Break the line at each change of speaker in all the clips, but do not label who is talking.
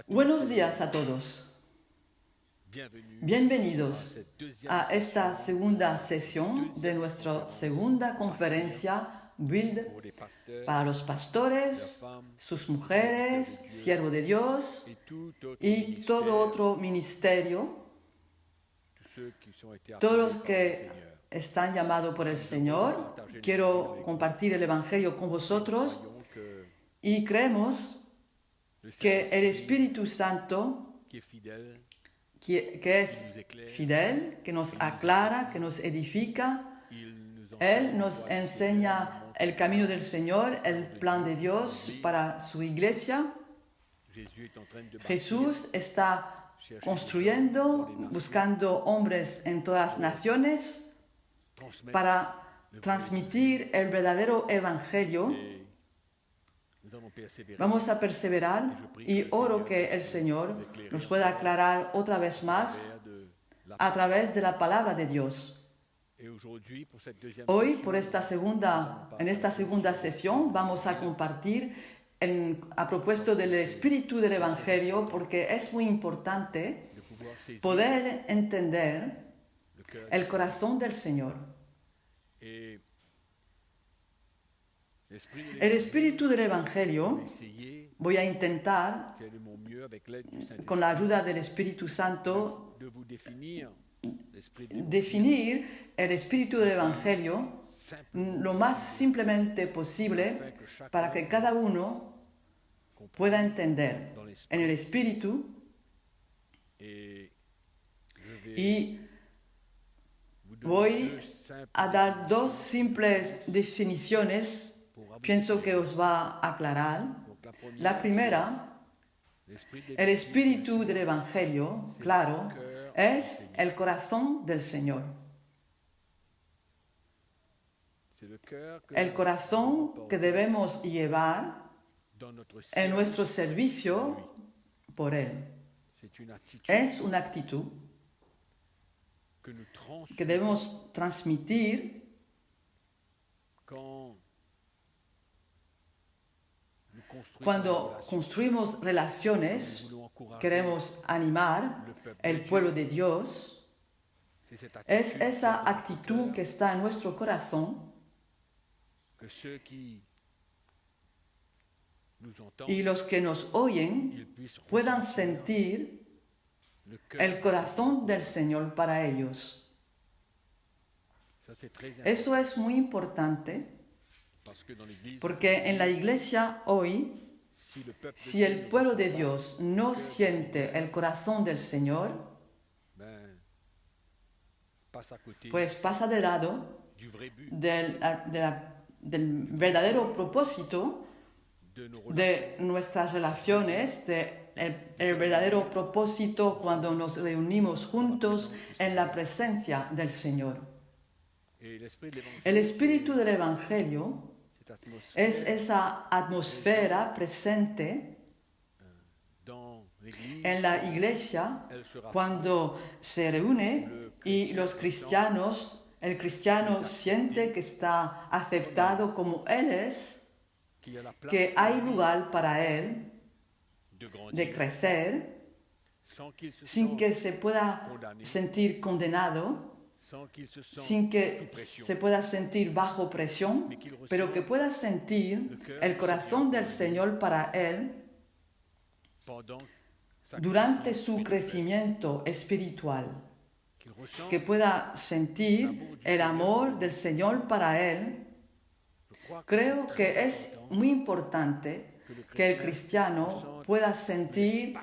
Buenos días a todos. Bienvenidos a esta segunda sesión de nuestra segunda conferencia Build para los pastores, sus mujeres, siervos de Dios y todo otro ministerio, todos los que están llamados por el Señor. Quiero compartir el Evangelio con vosotros y creemos que el Espíritu Santo, que es fidel, que nos aclara, que nos edifica, Él nos enseña el camino del Señor, el plan de Dios para su iglesia. Jesús está construyendo, buscando hombres en todas las naciones para transmitir el verdadero Evangelio. Vamos a perseverar y oro que el Señor nos pueda aclarar otra vez más a través de la palabra de Dios. Hoy, en esta segunda sesión, vamos a compartir a propósito del espíritu del Evangelio, porque es muy importante poder entender el corazón del Señor. El espíritu del Evangelio, voy a intentar, con la ayuda del Espíritu Santo, definir el espíritu del Evangelio lo más simplemente posible para que cada uno pueda entender en el espíritu. Y voy a dar dos simples definiciones. Pienso que os va a aclarar. La primera, el espíritu del Evangelio, claro, es el corazón del Señor. El corazón que debemos llevar en nuestro servicio por Él. Es una actitud que debemos transmitir cuando construimos relaciones, queremos animar el pueblo de Dios. Es esa actitud que está en nuestro corazón y los que nos oyen puedan sentir el corazón del Señor para ellos. Esto es muy importante. Porque en la iglesia hoy, si el pueblo de Dios no siente el corazón del Señor, pues pasa de lado del verdadero propósito de nuestras relaciones, el verdadero propósito cuando nos reunimos juntos en la presencia del Señor. El espíritu del Evangelio es esa atmósfera presente en la iglesia cuando se reúne y el cristiano siente que está aceptado como él es, que hay lugar para él de crecer sin que se pueda sentir condenado, sin que se pueda sentir bajo presión, pero que pueda sentir el corazón del Señor para él durante su crecimiento espiritual, que pueda sentir el amor del Señor para él. Creo que es muy importante que el cristiano pueda sentir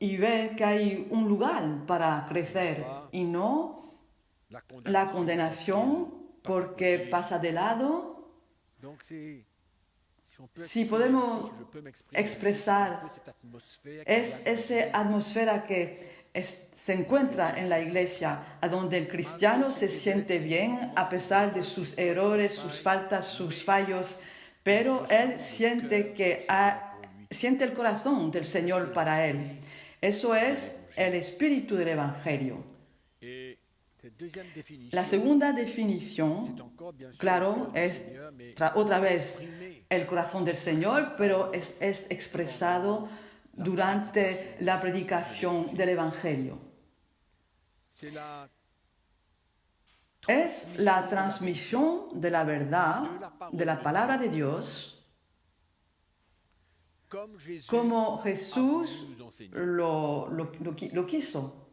y ver que hay un lugar para crecer y no la condenación porque pasa de lado. Si podemos expresar, es esa atmósfera que se encuentra en la iglesia, a donde el cristiano se siente bien a pesar de sus errores, sus faltas, sus fallos, pero él siente el corazón del Señor para él. Eso es el espíritu del Evangelio. La segunda definición, claro, es otra vez el corazón del Señor, pero es expresado durante la predicación del Evangelio. Es la transmisión de la verdad, de la palabra de Dios, como Jesús lo quiso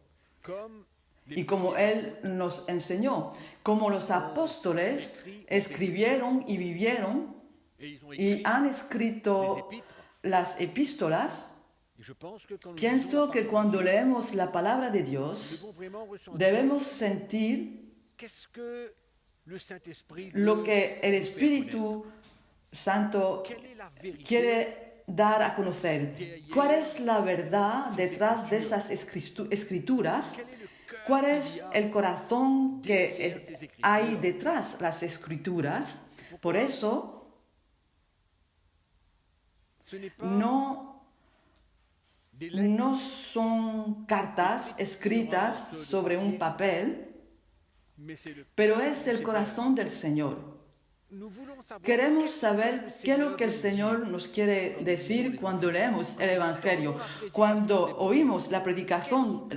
y como Él nos enseñó, como los apóstoles escribieron y vivieron y han escrito las epístolas. Pienso que cuando leemos la palabra de Dios, debemos sentir lo que el Espíritu Santo quiere dar a conocer. ¿Cuál es la verdad detrás de esas escrituras? ¿Cuál es el corazón que hay detrás de las escrituras? Por eso, no son cartas escritas sobre un papel, pero es el corazón del Señor. Queremos saber qué es lo que el Señor nos quiere decir cuando leemos el Evangelio, cuando oímos la predicación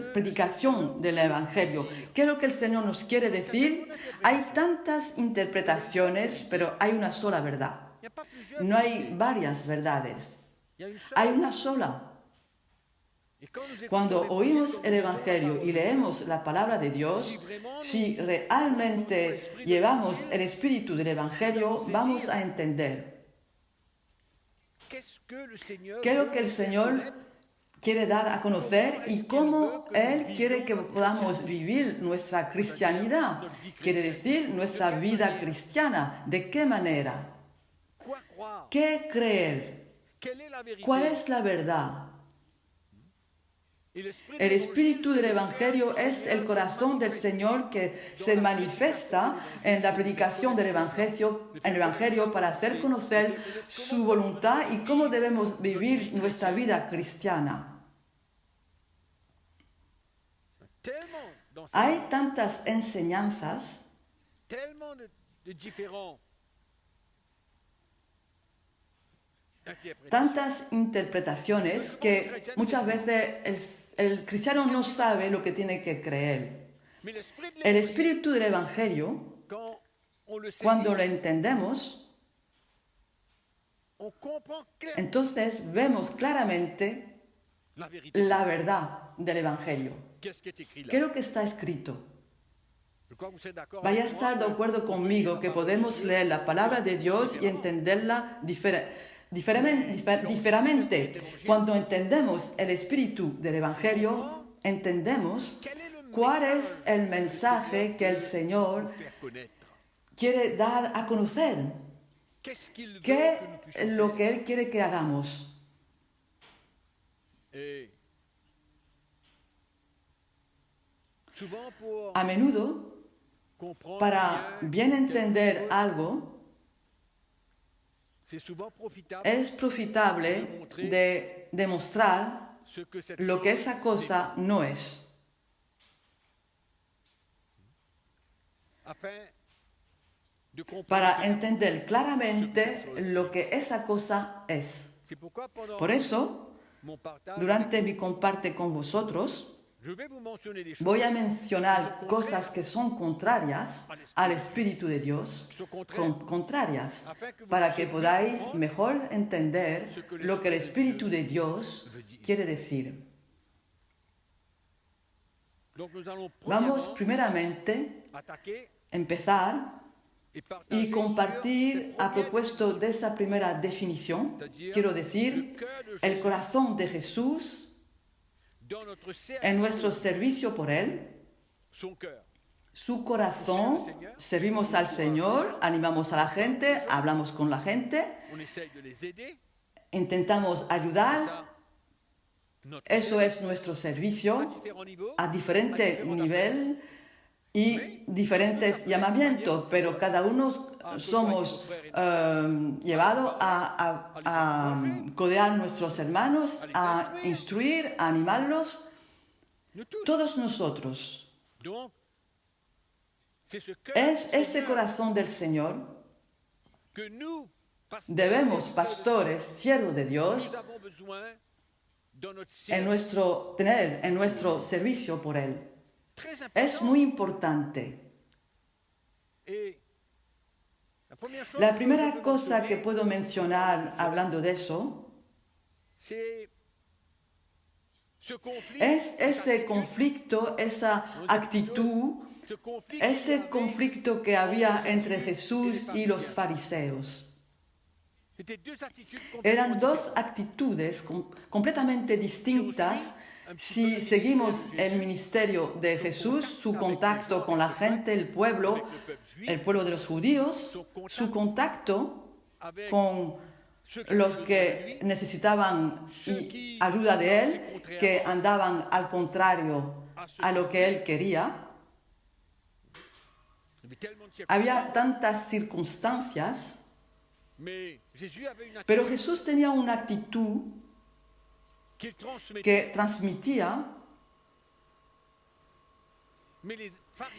del Evangelio. ¿Qué es lo que el Señor nos quiere decir? Hay tantas interpretaciones, pero hay una sola verdad. No hay varias verdades. Hay una sola. Cuando oímos el Evangelio y leemos la palabra de Dios, si realmente llevamos el espíritu del Evangelio, vamos a entender qué es lo que el Señor quiere dar a conocer y cómo Él quiere que podamos vivir nuestra cristianidad, quiere decir nuestra vida cristiana. ¿De qué manera? ¿Qué creer? ¿Cuál es la verdad? El espíritu del Evangelio es el corazón del Señor que se manifiesta en la predicación del Evangelio para hacer conocer su voluntad y cómo debemos vivir nuestra vida cristiana. Hay tantas enseñanzas, tantas interpretaciones que muchas veces el cristiano no sabe lo que tiene que creer. El espíritu del Evangelio, cuando lo entendemos, entonces vemos claramente la verdad del Evangelio. ¿Qué es lo que está escrito? Vaya a estar de acuerdo conmigo que podemos leer la palabra de Dios y entenderla diferentemente. Cuando entendemos el espíritu del Evangelio, entendemos cuál es el mensaje que el Señor quiere dar a conocer. ¿Qué es lo que Él quiere que hagamos? A menudo, para bien entender algo, es profitable de demostrar lo que esa cosa no es. Para entender claramente lo que esa cosa es. Por eso, durante mi comparte con vosotros, voy a mencionar cosas que son contrarias al Espíritu de Dios, contrarias, para que podáis mejor entender lo que el Espíritu de Dios quiere decir. Vamos primeramente a empezar y compartir a propósito de esa primera definición, quiero decir, el corazón de Jesús en nuestro servicio por Él, su corazón, servimos al Señor, animamos a la gente, hablamos con la gente, intentamos ayudar. Eso es nuestro servicio a diferente nivel y diferentes llamamientos, pero cada uno somos llevados a codear a nuestros hermanos, a instruir, a animarlos, todos nosotros. Es ese corazón del Señor. Debemos, pastores, siervos de Dios, tener en nuestro servicio por Él. Es muy importante. La primera cosa que puedo mencionar hablando de eso es ese conflicto, esa actitud, ese conflicto que había entre Jesús y los fariseos. Eran dos actitudes completamente distintas. Si seguimos el ministerio de Jesús, su contacto con la gente, el pueblo de los judíos, su contacto con los que necesitaban ayuda de Él, que andaban al contrario a lo que Él quería. Había tantas circunstancias, pero Jesús tenía una actitud que transmitía,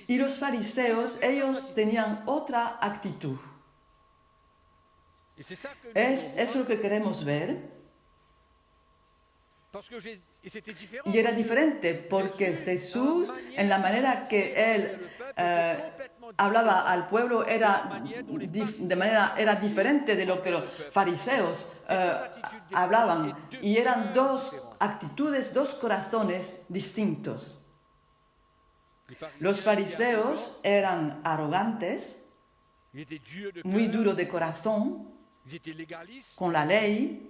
y los fariseos, ellos tenían otra actitud. Es lo que queremos ver. Y era diferente porque Jesús, en la manera que Él hablaba al pueblo, era diferente de lo que los fariseos hablaban. Y eran dos actitudes, dos corazones distintos. Los fariseos eran arrogantes, muy duros de corazón, con la ley.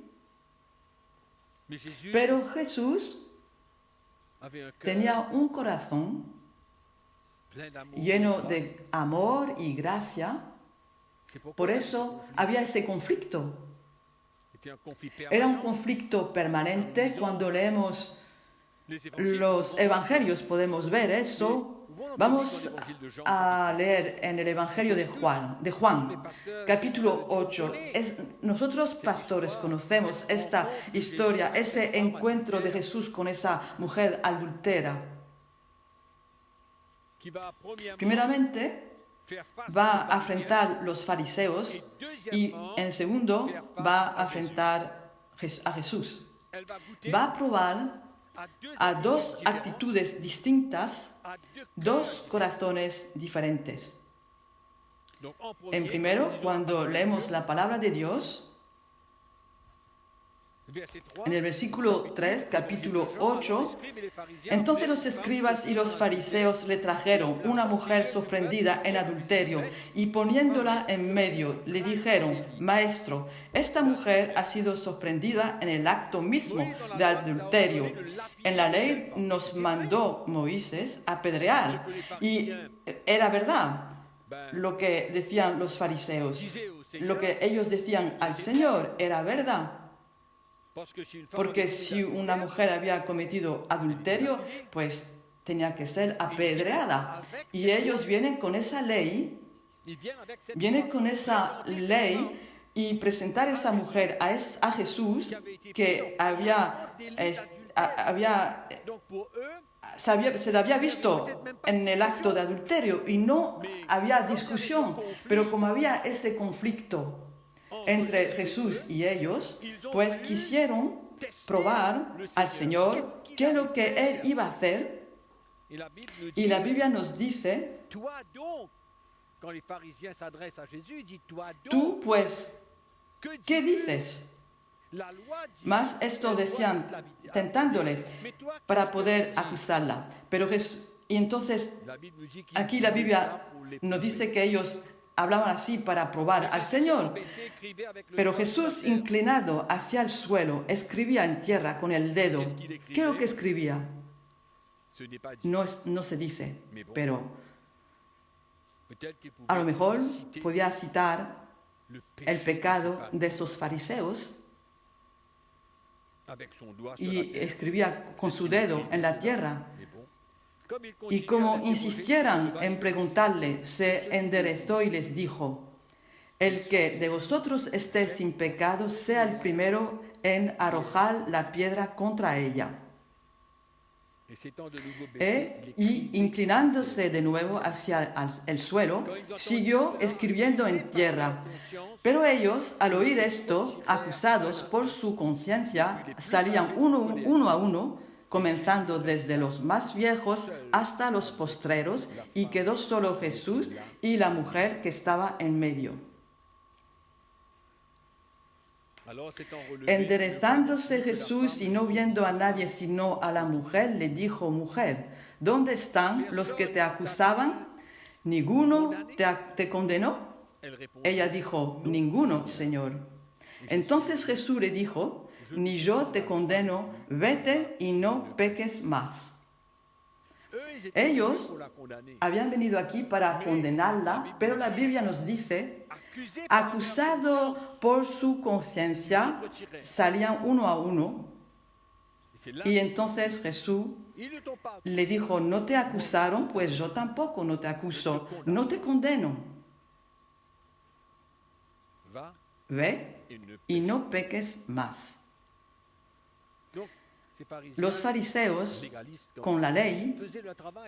Pero Jesús tenía un corazón lleno de amor y gracia. Por eso había ese conflicto. Era un conflicto permanente. Cuando leemos los evangelios podemos ver eso. Vamos a leer en el Evangelio de Juan, capítulo 8. Nosotros pastores conocemos esta historia, ese encuentro de Jesús con esa mujer adúltera. Primeramente, va a afrentar los fariseos y en segundo va a afrentar a Jesús. Va a probar a dos actitudes distintas, dos corazones diferentes. En primero, cuando leemos la palabra de Dios, en el versículo 3, capítulo 8, entonces los escribas y los fariseos le trajeron una mujer sorprendida en adulterio y poniéndola en medio, le dijeron: Maestro, esta mujer ha sido sorprendida en el acto mismo de adulterio. En la ley nos mandó Moisés apedrear, y era verdad lo que decían los fariseos. Lo que ellos decían al Señor era verdad. Porque si una mujer había cometido adulterio, pues tenía que ser apedreada. Y ellos vienen con esa ley, y presentar a esa mujer a Jesús, que se le había visto en el acto de adulterio y no había discusión. Pero como había ese conflicto entre Jesús y ellos, pues quisieron probar al Señor qué es lo que Él iba a hacer. Y la Biblia nos dice: tú pues, ¿qué dices? Más esto decían, tentándole para poder acusarla. Y entonces, aquí la Biblia nos dice que ellos hablaban así para probar al Señor. Pero Jesús, inclinado hacia el suelo, escribía en tierra con el dedo. ¿Qué es lo que escribía? No se dice, pero a lo mejor podía citar el pecado de esos fariseos y escribía con su dedo en la tierra. Y como insistieran en preguntarle, se enderezó y les dijo: el que de vosotros esté sin pecado, sea el primero en arrojar la piedra contra ella. Y inclinándose de nuevo hacia el suelo, siguió escribiendo en tierra. Pero ellos, al oír esto, acusados por su conciencia, salían uno a uno, comenzando desde los más viejos hasta los postreros, y quedó solo Jesús y la mujer que estaba en medio. Enderezándose Jesús y no viendo a nadie sino a la mujer, le dijo: Mujer, ¿dónde están los que te acusaban? ¿Ninguno te condenó? Ella dijo: Ninguno, Señor. Entonces Jesús le dijo: Ni yo te condeno, vete y no peques más. Ellos habían venido aquí para condenarla, pero la Biblia nos dice: acusado por su conciencia, salían uno a uno. Y entonces Jesús le dijo: no te acusaron, pues yo tampoco no te acuso, no te condeno. Ve y no peques más. Los fariseos, con la ley,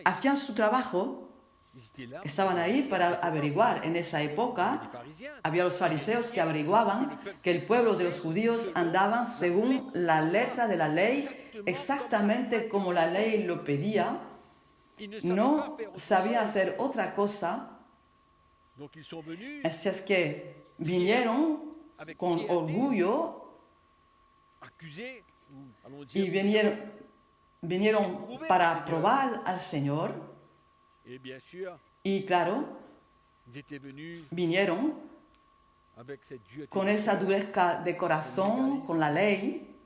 hacían su trabajo. Estaban ahí para averiguar. En esa época había los fariseos que averiguaban que el pueblo de los judíos andaban según la letra de la ley, exactamente como la ley lo pedía. No sabía hacer otra cosa. Así es que vinieron con orgullo y vinieron para probar al Señor. Y claro, vinieron con esa dureza de corazón, con la ley,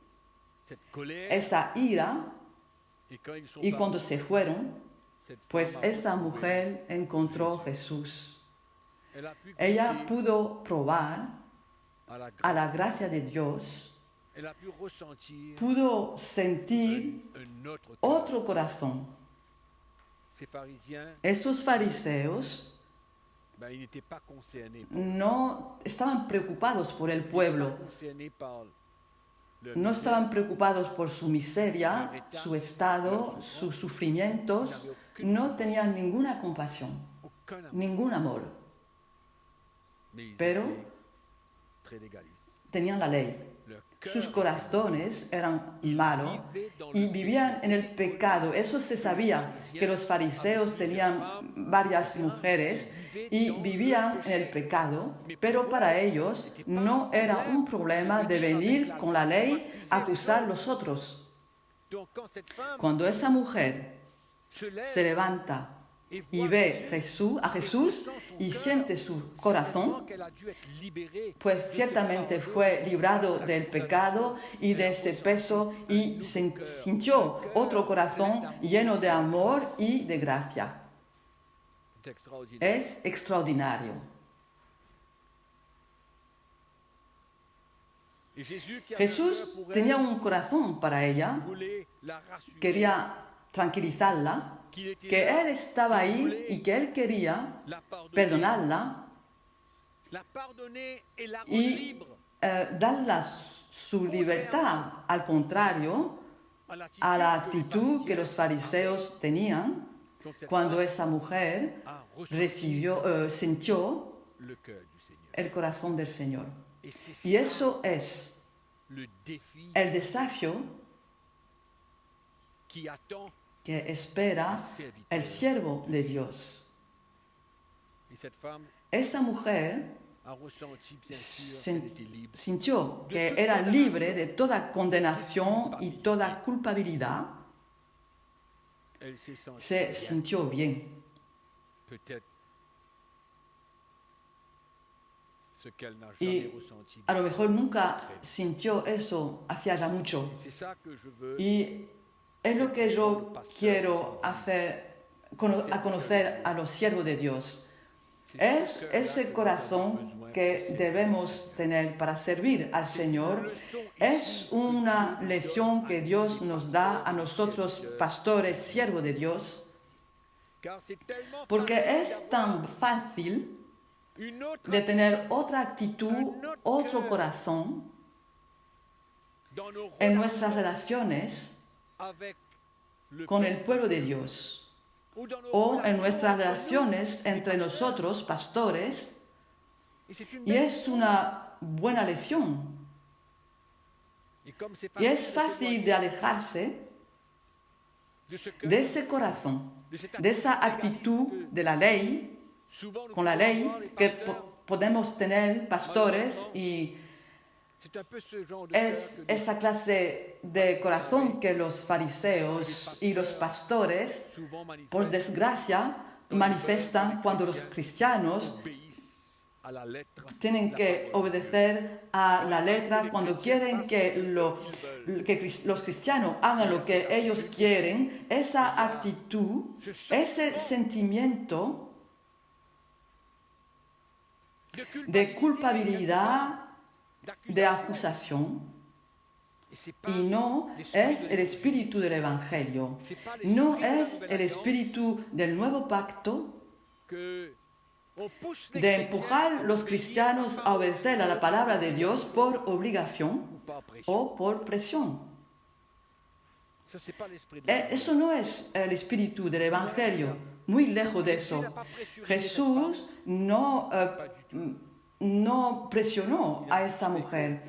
esa ira, y cuando se fueron, pues esa mujer encontró a Jesús. Ella pudo probar a la gracia de Dios, pudo sentir otro corazón. Esos fariseos no estaban preocupados por el pueblo, no estaban preocupados por su miseria, su estado, sus sufrimientos, no tenían ninguna compasión, ningún amor, pero tenían la ley. Sus corazones eran malos y vivían en el pecado. Eso se sabía, que los fariseos tenían varias mujeres y vivían en el pecado, pero para ellos no era un problema de venir con la ley a acusar a los otros. Cuando esa mujer se levanta y ve a Jesús y siente su corazón, pues ciertamente fue librado del pecado y de ese peso y sintió otro corazón lleno de amor y de gracia. Es extraordinario. Jesús tenía un corazón para ella, quería tranquilizarla, que Él estaba ahí y que Él quería perdonarla y darle su libertad, al contrario a la actitud que los fariseos tenían cuando esa mujer sintió el corazón del Señor. Y eso es el desafío que espera el siervo de Dios. Esa mujer sintió que era libre de toda condenación y toda culpabilidad. Se sintió bien. Y a lo mejor nunca sintió eso hacía ya mucho. Y es lo que yo quiero hacer, a conocer a los siervos de Dios. Es ese corazón que debemos tener para servir al Señor. Es una lección que Dios nos da a nosotros, pastores, siervos de Dios, porque es tan fácil de tener otra actitud, otro corazón en nuestras relaciones con el pueblo de Dios o en nuestras relaciones entre nosotros, pastores, y es una buena lección. Y es fácil de alejarse de ese corazón, de esa actitud de la ley, con la ley que podemos tener pastores, y es esa clase de corazón que los fariseos y los pastores, por desgracia, manifiestan cuando los cristianos tienen que obedecer a la letra, cuando quieren que los cristianos hagan lo que ellos quieren. Esa actitud, ese sentimiento de culpabilidad, de acusación, y no es el espíritu del Evangelio, no es el espíritu del nuevo pacto, de empujar a los cristianos a obedecer a la palabra de Dios por obligación o por presión. Eso no es el espíritu del Evangelio, muy lejos de eso. Jesús no presionó a esa mujer,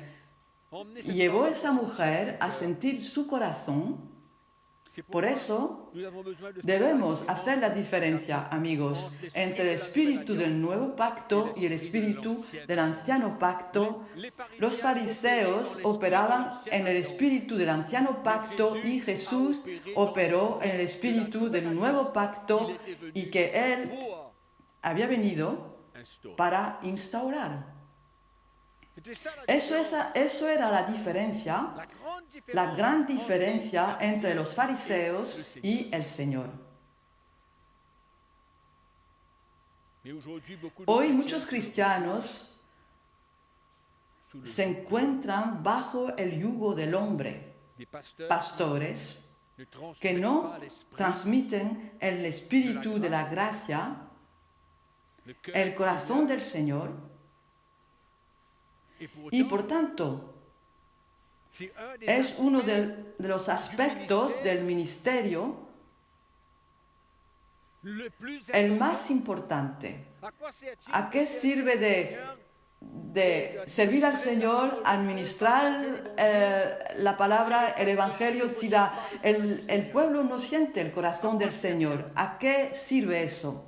llevó a esa mujer a sentir su corazón. Por eso debemos hacer la diferencia, amigos, entre el espíritu del nuevo pacto y el espíritu del anciano pacto. Los fariseos operaban en el espíritu del anciano pacto y Jesús operó en el espíritu del nuevo pacto, y que Él había venido para instaurar. Eso era la diferencia, la gran diferencia entre los fariseos y el Señor. Hoy muchos cristianos se encuentran bajo el yugo del hombre, pastores que no transmiten el espíritu de la gracia, el corazón del Señor. Y por tanto, es uno de los aspectos del ministerio el más importante. ¿A qué sirve de servir al Señor, administrar la palabra, el Evangelio, si el pueblo no siente el corazón del Señor? ¿A qué sirve eso?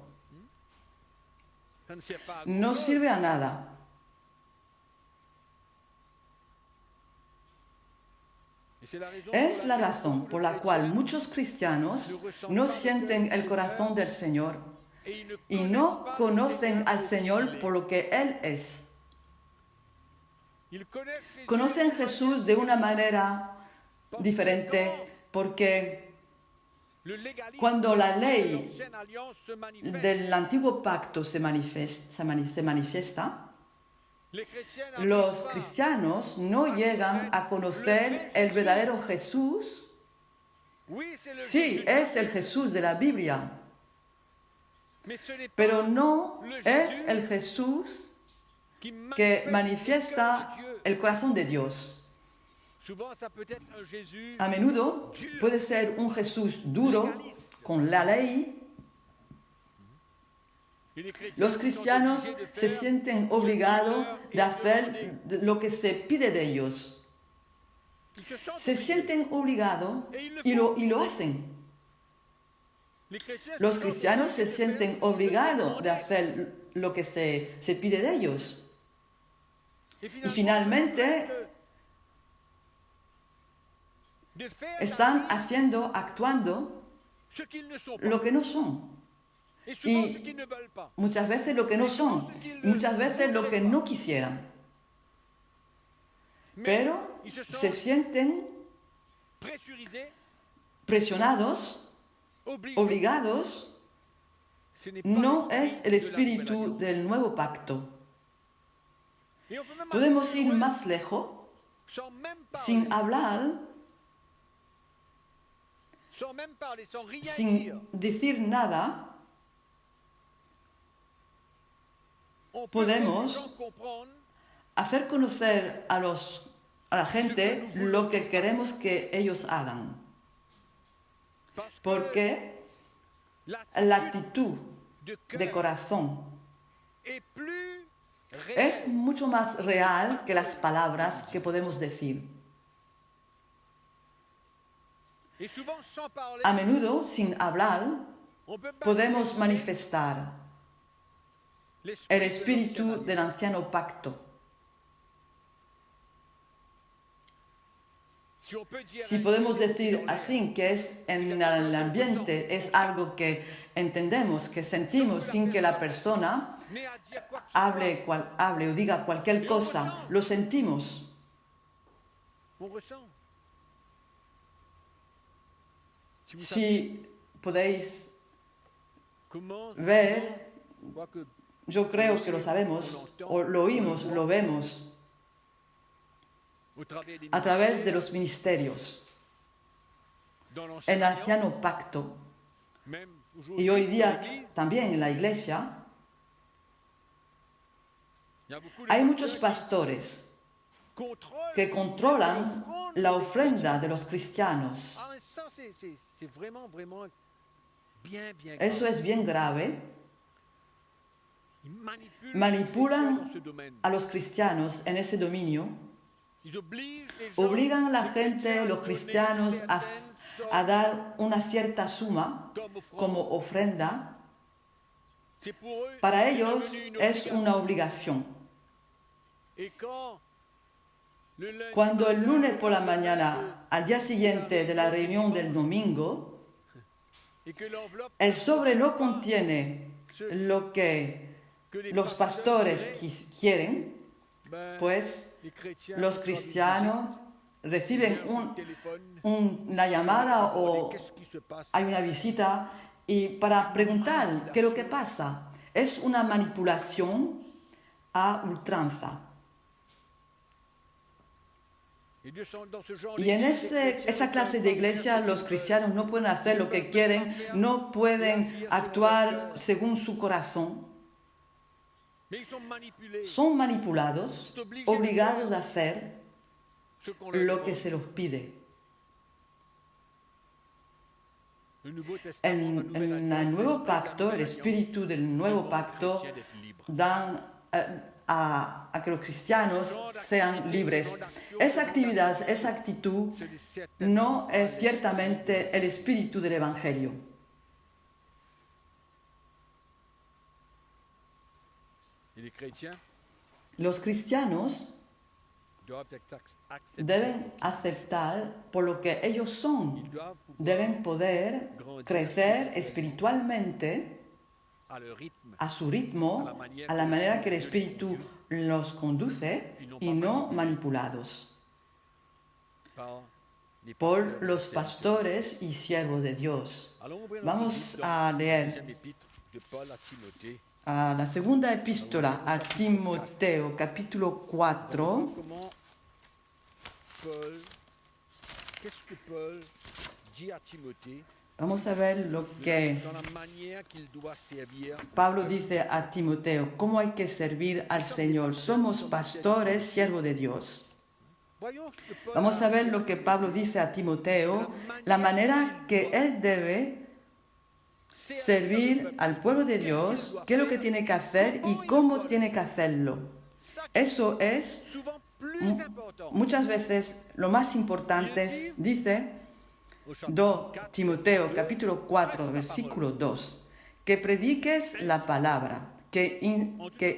No sirve a nada. Es la razón por la cual muchos cristianos no sienten el corazón del Señor y no conocen al Señor por lo que Él es. Conocen a Jesús de una manera diferente, porque cuando la ley del antiguo pacto se manifiesta, los cristianos no llegan a conocer el verdadero Jesús. Sí, es el Jesús de la Biblia, pero no es el Jesús que manifiesta el corazón de Dios. A menudo puede ser un Jesús duro, con la ley. Los cristianos se sienten obligados de hacer lo que se pide de ellos. Se sienten obligados y lo hacen. Los cristianos se sienten obligados de hacer lo que se pide de ellos. Y finalmente están actuando lo que no son. Y muchas veces lo que no son, muchas veces lo que no quisieran. Pero se sienten presionados, obligados. No es el espíritu del nuevo pacto. Podemos ir más lejos, sin hablar, sin decir nada. Podemos hacer conocer a la gente lo que queremos que ellos hagan. porque la actitud de corazón es mucho más real que las palabras que podemos decir. A menudo, sin hablar, podemos manifestar el espíritu del anciano pacto. Si podemos decir así, que es en el ambiente, es algo que entendemos, que sentimos sin que la persona hable o diga cualquier cosa, lo sentimos. Si podéis ver, yo creo que lo sabemos, o lo oímos, lo vemos, a través de los ministerios, el anciano pacto, y hoy día también en la iglesia, hay muchos pastores que controlan la ofrenda de los cristianos. Eso es bien grave. Manipulan a los cristianos en ese dominio. Obligan a la gente, los cristianos, a dar una cierta suma como ofrenda. Para ellos es una obligación. Cuando el lunes por la mañana, al día siguiente de la reunión del domingo, el sobre no contiene lo que los pastores quieren, pues los cristianos reciben una llamada o hay una visita y para preguntar qué es lo que pasa. Es una manipulación a ultranza. Y en esa clase de iglesia los cristianos no pueden hacer lo que quieren, no pueden actuar según su corazón. Son manipulados, obligados a hacer lo que se los pide. En el nuevo pacto, el espíritu del nuevo pacto dan a que los cristianos sean libres. Esa actividad, esa actitud no es ciertamente el espíritu del Evangelio. Los cristianos deben aceptar por lo que ellos son. Deben poder crecer espiritualmente a su ritmo, a la manera que el Espíritu los conduce y no manipulados por los pastores y siervos de Dios. Vamos a leer a la segunda epístola a Timoteo, capítulo 4. Vamos a ver lo que Pablo dice a Timoteo, cómo hay que servir al Señor. Somos pastores, siervos de Dios. Vamos a ver lo que Pablo dice a Timoteo, la manera que él debe servir al pueblo de Dios, qué es lo que tiene que hacer y cómo tiene que hacerlo. Eso es muchas veces lo más importante, dice 2 Timoteo capítulo 4 versículo 2, que prediques la palabra, que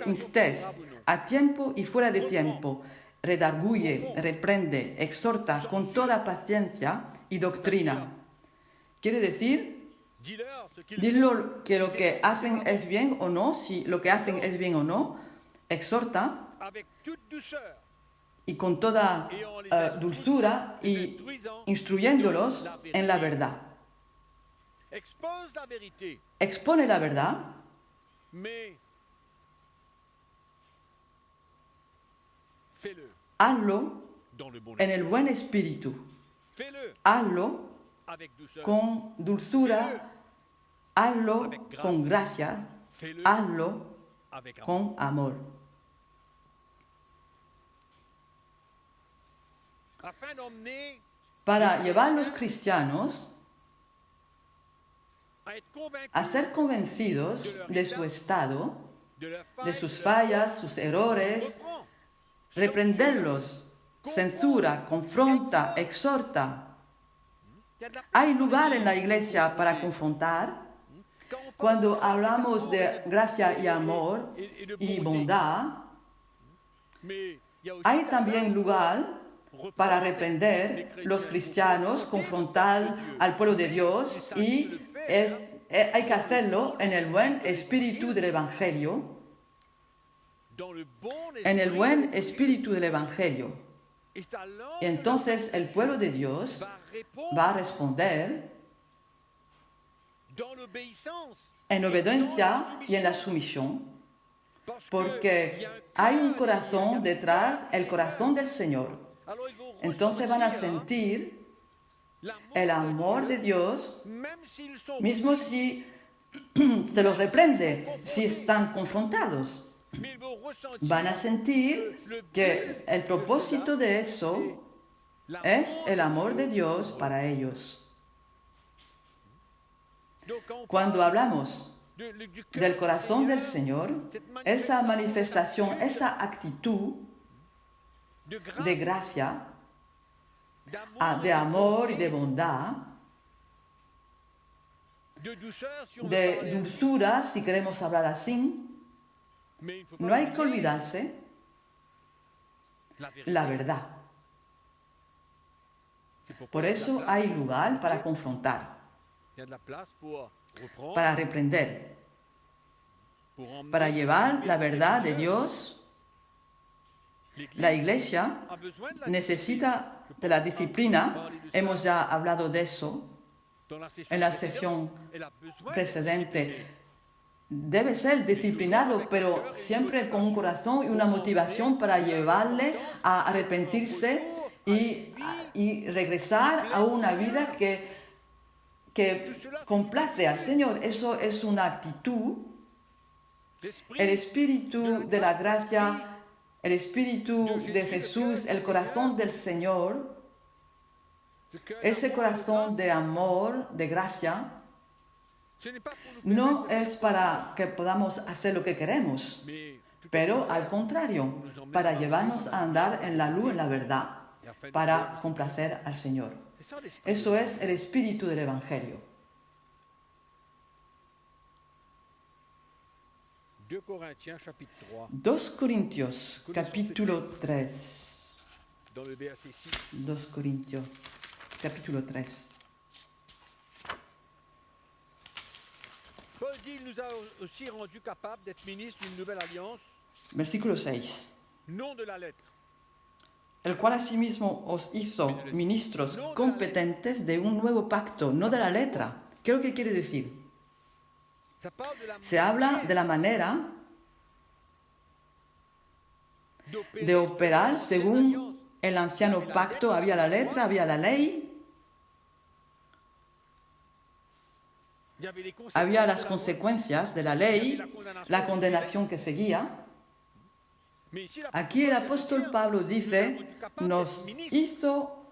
instes a tiempo y fuera de tiempo, redarguye, reprende, exhorta con toda paciencia y doctrina. Quiere decir, dilo que lo que hacen es bien o no, si lo que hacen es bien o no, exhorta y con toda dulzura y instruyéndolos en la verdad. Expone la verdad, hazlo en el buen espíritu, hazlo con dulzura, hazlo con gracia, hazlo con amor. Para llevar a los cristianos a ser convencidos de su estado, de sus fallas, sus errores, reprenderlos, censura, confronta, exhorta. Hay lugar en la iglesia para confrontar. Cuando hablamos de gracia y amor y bondad, hay también lugar para reprender los cristianos, confrontar al pueblo de Dios, y hay que hacerlo en el buen espíritu del Evangelio. En el buen espíritu del Evangelio. Y entonces el pueblo de Dios va a responder en obediencia y en la sumisión, porque hay un corazón detrás, el corazón del Señor. Entonces van a sentir el amor de Dios, mismo si se los reprende, si están confrontados. Van a sentir que el propósito de eso es el amor de Dios para ellos. Cuando hablamos del corazón del Señor, esa manifestación, esa actitud de gracia, de amor y de bondad, de dulzura, si queremos hablar así, no hay que olvidarse la verdad. Por eso hay lugar para confrontar, para reprender, para llevar la verdad de Dios. La iglesia necesita de la disciplina. Hemos ya hablado de eso en la sesión precedente. Debe ser disciplinado, pero siempre con un corazón y una motivación para llevarle a arrepentirse y regresar a una vida que complace al Señor. Eso es una actitud. El espíritu de la gracia, el espíritu de Jesús, el corazón del Señor, ese corazón de amor, de gracia, no es para que podamos hacer lo que queremos, pero al contrario, para llevarnos a andar en la luz, en la verdad, para complacer al Señor. Eso es el espíritu del Evangelio. 2 Corintios, capítulo 3. 2 Corintios, capítulo 3.
nous a aussi rendu capables d'être ministres d'une nouvelle alliance,
Versículo 6.
non de la lettre,
El cual asimismo os hizo ministros competentes de un nuevo pacto, no de la letra. ¿Qué es lo que quiere decir? Se habla de la manera de operar según el anciano pacto. Había la letra, había la ley, había las consecuencias de la ley, la condenación que seguía. Aquí el apóstol Pablo dice, nos hizo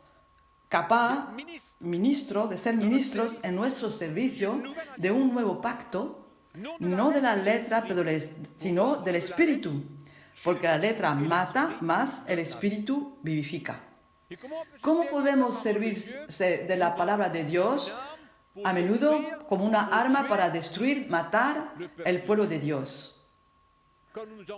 capaz, ministro, de ser ministros en nuestro servicio de un nuevo pacto, no de la letra, sino del espíritu, porque la letra mata, más el espíritu vivifica. ¿Cómo podemos servirse de la palabra de Dios? A menudo como una arma para destruir, matar el pueblo de Dios.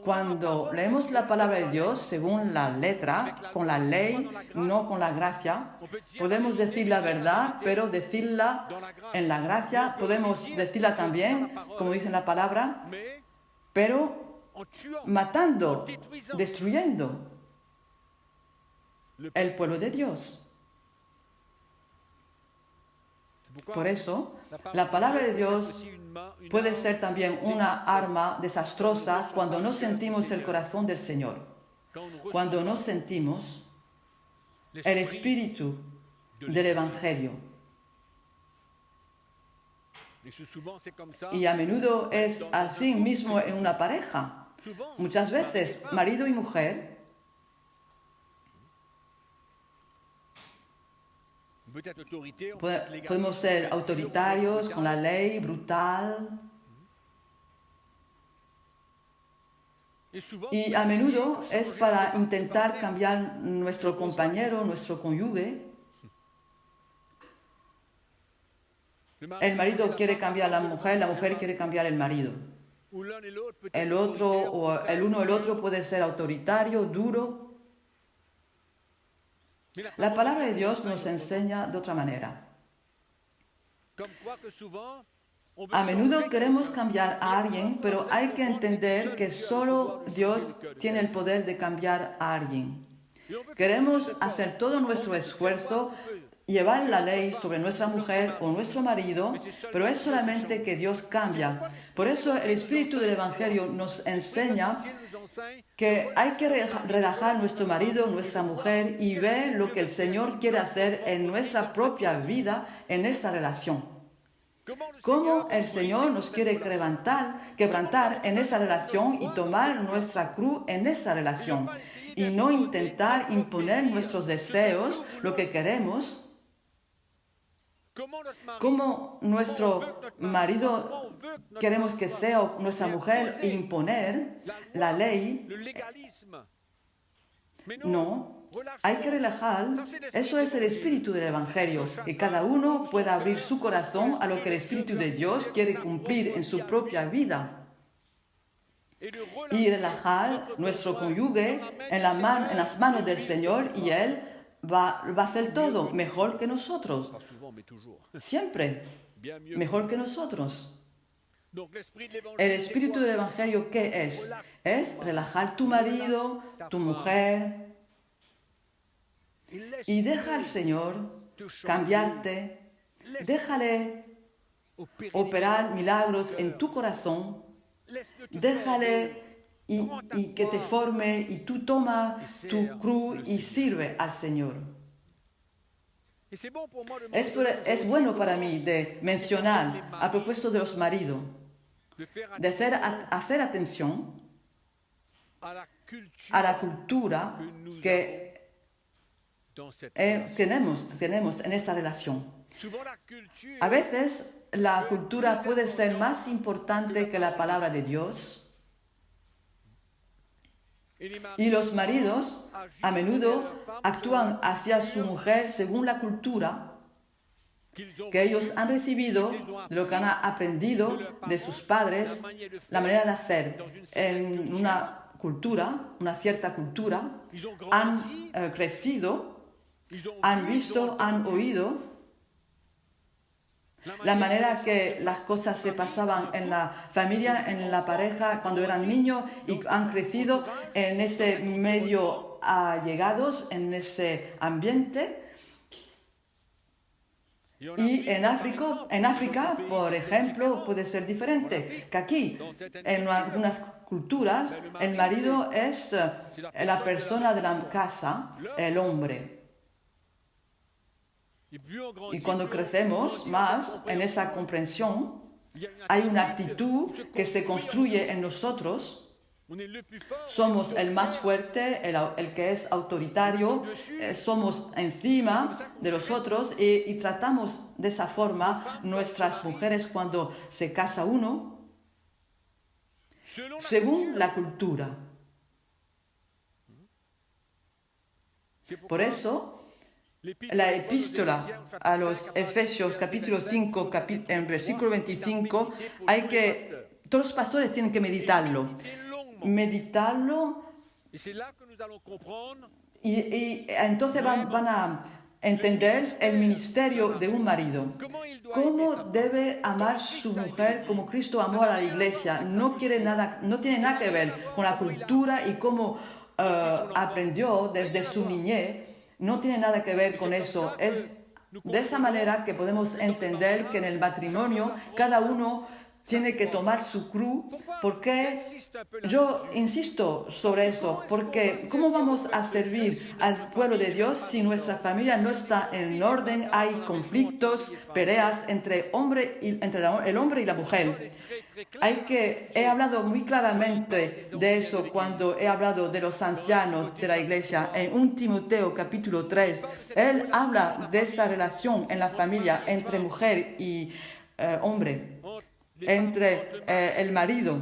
Cuando leemos la palabra de Dios según la letra, con la ley, no con la gracia, podemos decir la verdad, pero decirla en la gracia, podemos decirla también, como dice la palabra, pero matando, destruyendo el pueblo de Dios. Por eso, la palabra de Dios puede ser también una arma desastrosa cuando no sentimos el corazón del Señor, cuando no sentimos el espíritu del Evangelio. Y a menudo es así mismo en una pareja. Muchas veces, marido y mujer Podemos ser autoritarios con la ley, brutal. Y a menudo es para intentar cambiar nuestro compañero, nuestro cónyuge. El marido quiere cambiar a la mujer quiere cambiar al marido. El otro o el uno o el otro puede ser autoritario, duro. La palabra de Dios nos enseña de otra manera. A menudo queremos cambiar a alguien, pero hay que entender que solo Dios tiene el poder de cambiar a alguien. Queremos hacer todo nuestro esfuerzo, llevar la ley sobre nuestra mujer o nuestro marido, pero es solamente que Dios cambia. Por eso el Espíritu del Evangelio nos enseña que hay que relajar nuestro marido, nuestra mujer y ver lo que el Señor quiere hacer en nuestra propia vida, en esa relación. Cómo el Señor nos quiere quebrantar en esa relación y tomar nuestra cruz en esa relación. Y no intentar imponer nuestros deseos, lo que queremos. Como nuestro marido queremos que sea nuestra mujer e imponer la ley. No. Hay que relajar, eso es el espíritu del Evangelio, que cada uno pueda abrir su corazón a lo que el Espíritu de Dios quiere cumplir en su propia vida. Y relajar nuestro cónyuge en las manos del Señor y Él va a hacer todo mejor que nosotros. Siempre mejor que nosotros. El espíritu del Evangelio, ¿qué es? Es relajar tu marido, tu mujer. Y deja al Señor cambiarte, déjale operar milagros en tu corazón, déjale y que te forme y tú toma tu cruz y sirve al Señor. Es bueno para mí de mencionar a propósito de los maridos, de hacer atención a la cultura que tenemos en esta relación. A veces la cultura puede ser más importante que la palabra de Dios. Y los maridos a menudo actúan hacia su mujer según la cultura que ellos han recibido, lo que han aprendido de sus padres, la manera de hacer en una cultura, una cierta cultura, han crecido. Han visto, han oído la manera que las cosas se pasaban en la familia, en la pareja, cuando eran niños y han crecido en ese medio allegados, en ese ambiente. Y en África, por ejemplo, puede ser diferente. Que aquí, en algunas culturas, el marido es la persona de la casa, el hombre. Y cuando crecemos más en esa comprensión, hay una actitud que se construye en nosotros. Somos el más fuerte, el que es autoritario, somos encima de los otros y tratamos de esa forma nuestras mujeres cuando se casa uno, según la cultura. Por eso, la epístola a los Efesios, capítulo 5, en versículo 25, todos los pastores tienen que meditarlo. Y entonces van a entender el ministerio de un marido. ¿Cómo debe amar su mujer como Cristo amó a la iglesia? No tiene nada que ver con la cultura y cómo aprendió desde su niñez. No tiene nada que ver con eso. Es de esa manera que podemos entender que en el matrimonio cada uno tiene que tomar su cruz. ¿Por qué? Yo insisto sobre eso, porque ¿cómo vamos a servir al pueblo de Dios si nuestra familia no está en orden? Hay conflictos, peleas entre el hombre y la mujer. He hablado muy claramente de eso cuando he hablado de los ancianos de la iglesia. En 1 Timoteo capítulo 3, él habla de esa relación en la familia entre mujer y hombre, entre el marido,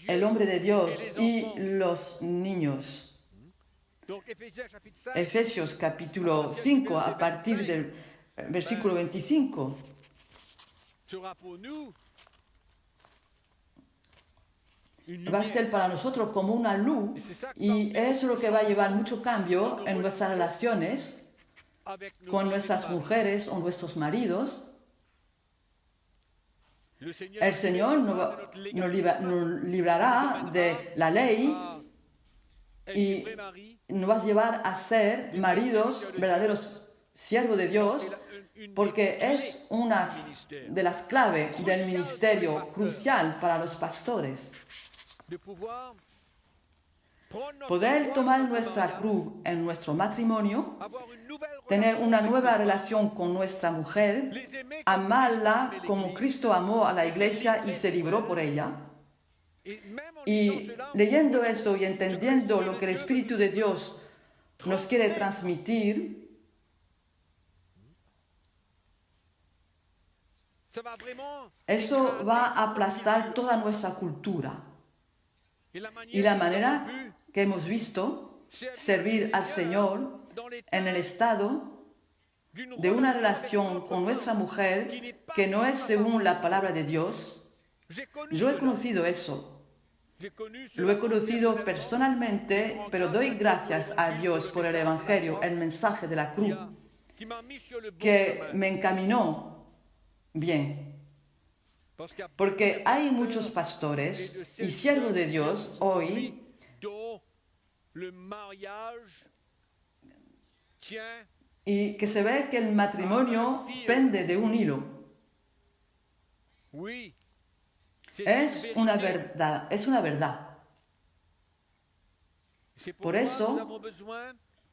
el hombre de Dios y los niños. Efesios capítulo 5, a partir del versículo 25. Va a ser para nosotros como una luz, y eso es lo que va a llevar mucho cambio en nuestras relaciones con nuestras mujeres o nuestros maridos. El Señor nos librará de la ley y nos va a llevar a ser maridos, verdaderos siervos de Dios, porque es una de las claves del ministerio crucial para los pastores. Poder tomar nuestra cruz en nuestro matrimonio, tener una nueva relación con nuestra mujer, amarla como Cristo amó a la iglesia y se libró por ella. Y leyendo esto y entendiendo lo que el Espíritu de Dios nos quiere transmitir, eso va a aplastar toda nuestra cultura. Y la manera que hemos visto servir al Señor en el estado de una relación con nuestra mujer que no es según la palabra de Dios. Yo he conocido eso. Lo he conocido personalmente, pero doy gracias a Dios por el Evangelio, el mensaje de la cruz, que me encaminó bien. Porque hay muchos pastores y siervos de Dios hoy y que se ve que el matrimonio pende de un hilo. Es una verdad. Por eso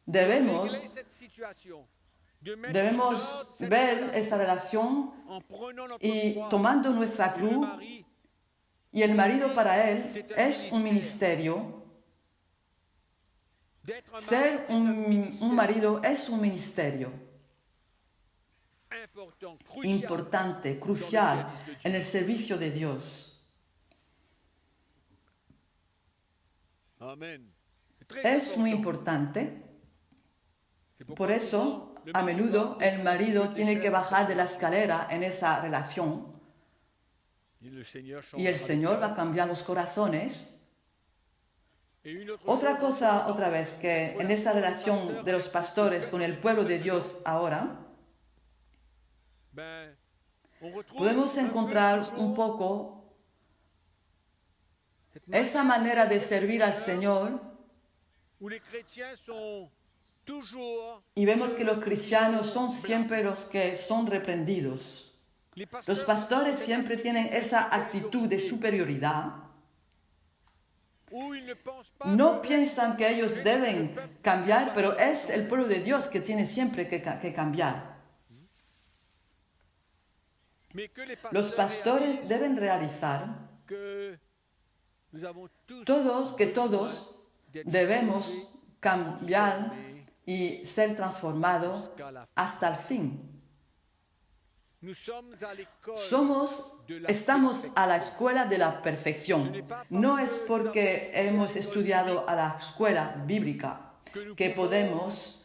debemos ver esa relación y tomando nuestra cruz, y el marido para él es un ministerio. Ser un marido es un ministerio importante, crucial en el servicio de Dios. Es muy importante. Por eso, a menudo el marido tiene que bajar de la escalera en esa relación y el Señor va a cambiar los corazones. Otra cosa, otra vez, que en esa relación de los pastores con el pueblo de Dios ahora, podemos encontrar un poco esa manera de servir al Señor. Y vemos que los cristianos son siempre los que son reprendidos. Los pastores siempre tienen esa actitud de superioridad. No piensan que ellos deben cambiar, pero es el pueblo de Dios que tiene siempre que cambiar. Los pastores deben realizar que todos debemos cambiar y ser transformados hasta el fin. Estamos a la escuela de la perfección. No es porque hemos estudiado a la escuela bíblica que podemos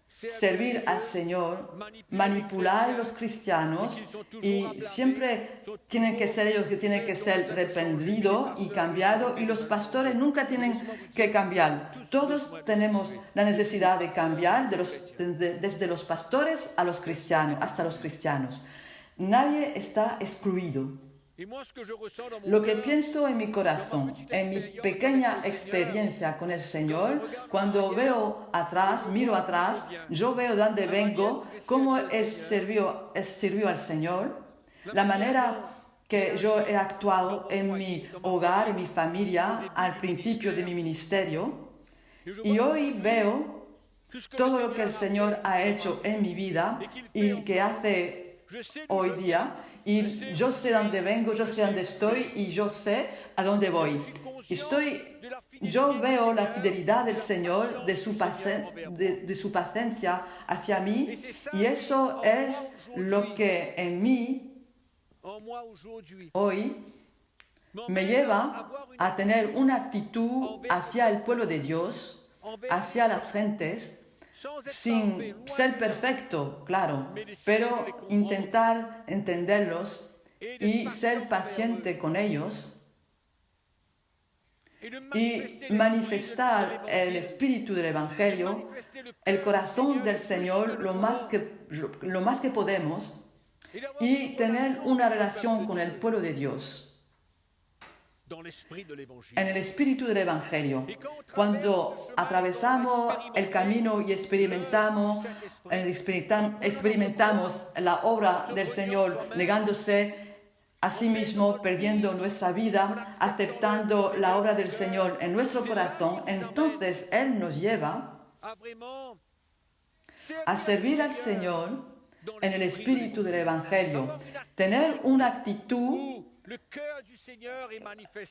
servir al Señor, manipular a los cristianos, y siempre tienen que ser ellos que tienen que ser reprendidos y cambiados, y los pastores nunca tienen que cambiar. Todos tenemos la necesidad de cambiar, desde los pastores a los cristianos, hasta los cristianos. Nadie está excluido. Lo que pienso en mi corazón, en mi pequeña experiencia con el Señor, cuando miro atrás, yo veo de dónde vengo, cómo sirvió al Señor, la manera que yo he actuado en mi hogar, en mi familia, al principio de mi ministerio. Y hoy veo todo lo que el Señor ha hecho en mi vida y que hace hoy día. Y yo sé dónde vengo, yo sé dónde estoy y yo sé a dónde voy. Yo veo la fidelidad del Señor, de su paciencia hacia mí, y eso es lo que en mí hoy me lleva a tener una actitud hacia el pueblo de Dios, hacia las gentes, sin ser perfecto, claro, pero intentar entenderlos y ser paciente con ellos y manifestar el espíritu del Evangelio, el corazón del Señor lo más que podemos, y tener una relación con el pueblo de Dios en el espíritu del Evangelio. Cuando atravesamos el camino y experimentamos la obra del Señor, negándose a sí mismo, perdiendo nuestra vida, aceptando la obra del Señor en nuestro corazón, entonces Él nos lleva a servir al Señor en el espíritu del Evangelio, tener una actitud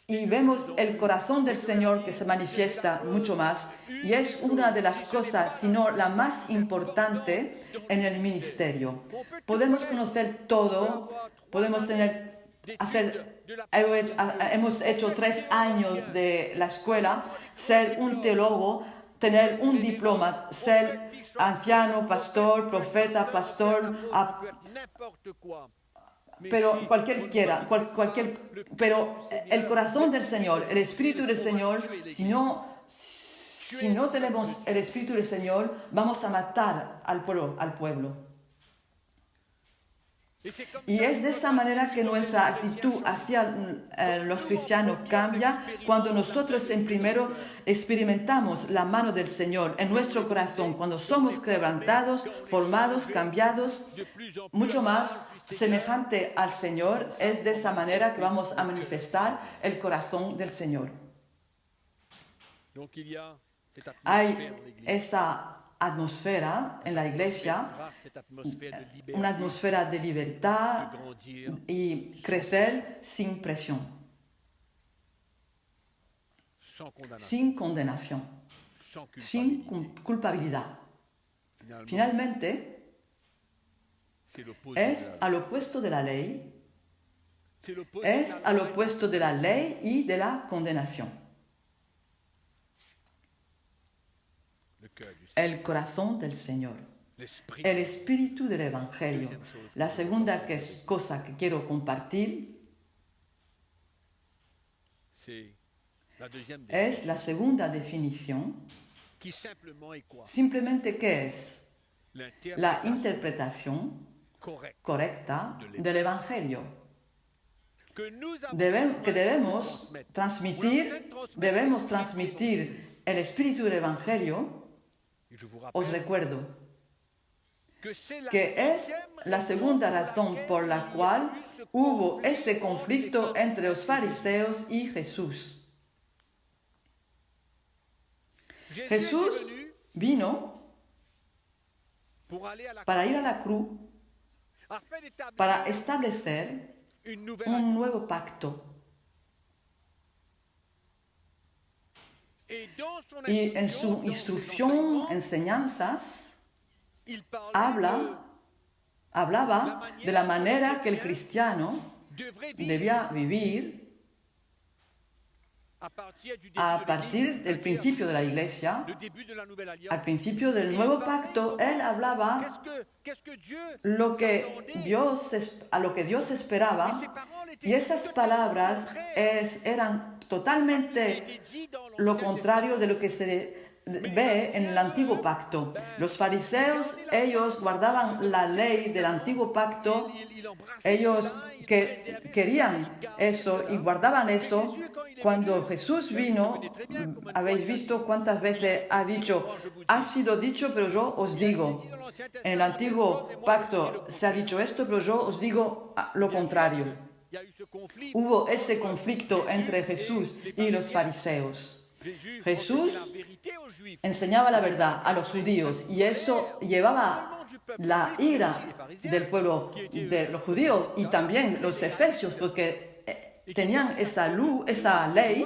y vemos el corazón del Señor que se manifiesta mucho más, y es una de las cosas, si no la más importante en el ministerio. Podemos conocer todo, podemos hemos hecho 3 años de la escuela, ser un teólogo, tener un diploma, ser anciano, pastor, profeta, pastor, pero pero el corazón del Señor, el Espíritu del Señor, si no tenemos el Espíritu del Señor, vamos a matar al pueblo. Y es de esa manera que nuestra actitud hacia los cristianos cambia cuando nosotros en primero experimentamos la mano del Señor en nuestro corazón, cuando somos quebrantados, formados, cambiados, mucho más semejante al Señor. Es de esa manera que vamos a manifestar el corazón del Señor. Hay esa atmósfera en la iglesia, una atmósfera de libertad y crecer sin presión, sin condenación, sin culpabilidad. Finalmente, es al opuesto de la ley, es al opuesto de la ley y de la condenación. El corazón del Señor, el espíritu del Evangelio. La segunda cosa que quiero compartir es la segunda definición. Simplemente, ¿qué es? La interpretación correcta del Evangelio. Debemos transmitir el espíritu del Evangelio. Os recuerdo que es la segunda razón por la cual hubo ese conflicto entre los fariseos y Jesús. Jesús vino para ir a la cruz, para establecer un nuevo pacto. Y en su instrucción, enseñanzas, hablaba de la manera que el cristiano debía vivir a partir del principio de la iglesia, al principio del nuevo pacto. Él hablaba a lo que Dios esperaba, y esas palabras eran totalmente lo contrario de lo que se ve en el antiguo pacto. Los fariseos, ellos guardaban la ley del antiguo pacto, ellos querían eso y guardaban eso. Cuando Jesús vino, habéis visto cuántas veces ha dicho: ha sido dicho, pero yo os digo. En el antiguo pacto se ha dicho esto, pero yo os digo lo contrario. hubo ese conflicto entre Jesús y los fariseos. Jesús enseñaba la verdad a los judíos y eso llevaba la ira del pueblo de los judíos y también los efesios, porque tenían esa ley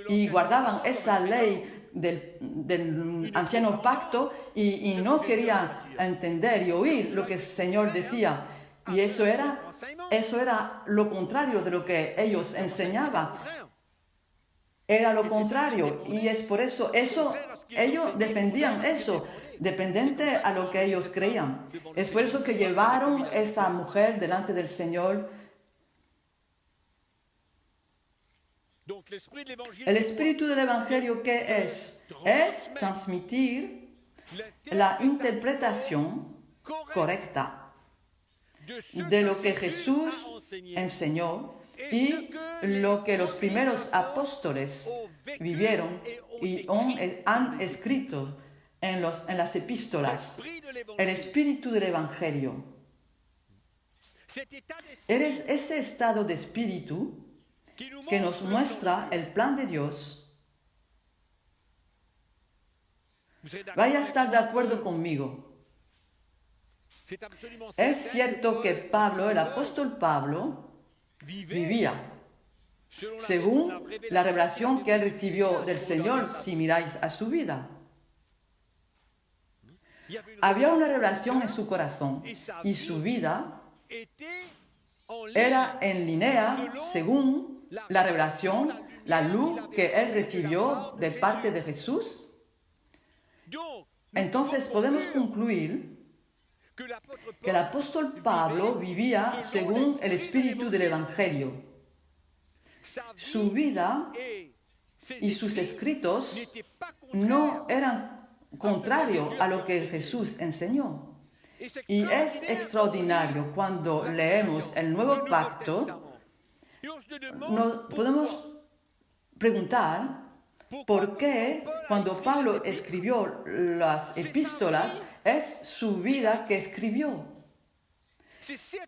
y guardaban esa ley del anciano pacto y no querían entender y oír lo que el Señor decía. Y eso era lo contrario de lo que ellos enseñaban. Era lo contrario, y es por eso, ellos defendían eso, dependiente a lo que ellos creían. Es por eso que llevaron esa mujer delante del Señor. El espíritu del Evangelio, ¿qué es? Es transmitir la interpretación correcta de lo que Jesús enseñó y lo que los primeros apóstoles vivieron y han escrito en las epístolas. El espíritu del Evangelio. Ese estado de espíritu que nos muestra el plan de Dios. Vaya a estar de acuerdo conmigo. Es cierto que Pablo, el apóstol Pablo, vivía según la revelación que él recibió del Señor, si miráis a su vida. Había una revelación en su corazón y su vida era en línea según la revelación, la luz que él recibió de parte de Jesús. Entonces podemos concluir que el apóstol Pablo vivía según el espíritu del Evangelio. Su vida y sus escritos no eran contrarios a lo que Jesús enseñó. Y es extraordinario cuando leemos el Nuevo Pacto, nos podemos preguntar por qué cuando Pablo escribió las epístolas es su vida que escribió.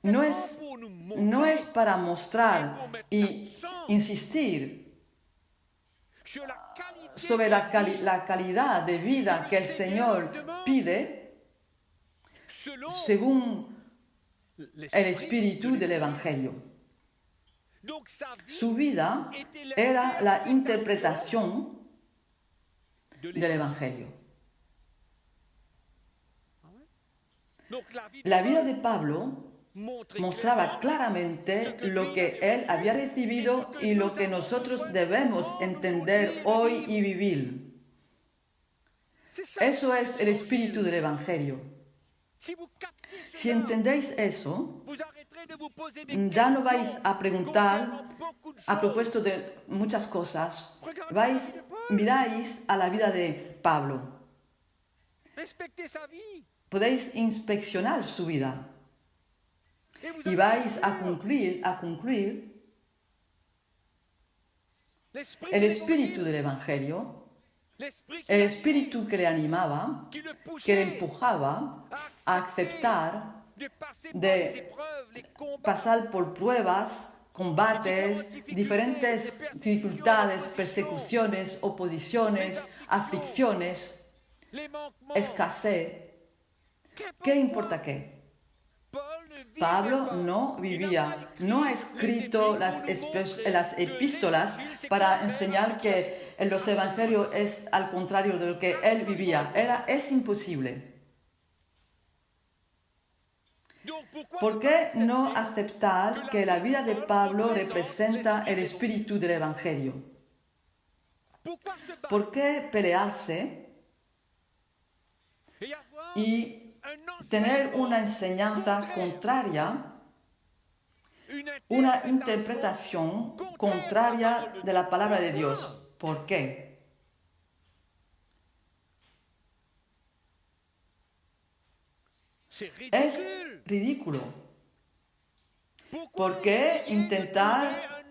No es para mostrar y insistir sobre la calidad de vida que el Señor pide según el espíritu del Evangelio. Su vida era la interpretación del Evangelio. La vida de Pablo mostraba claramente lo que él había recibido y lo que nosotros debemos entender hoy y vivir. Eso es el espíritu del Evangelio. Si entendéis eso, ya no vais a preguntar a propósito de muchas cosas. Miráis a la vida de Pablo. Podéis inspeccionar su vida. Y vais a concluir el espíritu del Evangelio, el espíritu que le animaba, que le empujaba a aceptar de pasar por pruebas, combates, diferentes dificultades, persecuciones, oposiciones, aflicciones, escasez. ¿Qué importa qué? Pablo no ha escrito las epístolas para enseñar que en los evangelios es al contrario de lo que él vivía. Es imposible. ¿Por qué no aceptar que la vida de Pablo representa el espíritu del evangelio? ¿Por qué pelearse y tener una enseñanza contraria, una interpretación contraria de la palabra de Dios? ¿Por qué? Es ridículo. ¿Por qué intentar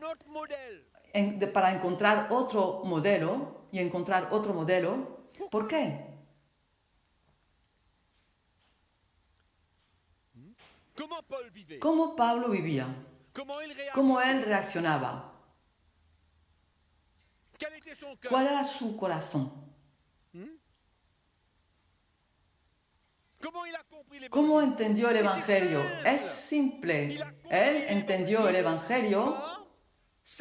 para encontrar otro modelo y encontrar otro modelo? ¿Por qué? ¿Cómo Pablo vivía? cómo él reaccionaba,
Quel était son cœur?
cuál era su corazón,
Comment il a compris
cómo
l'évangile?
entendió el Evangelio. Es simple. Él entendió el Evangelio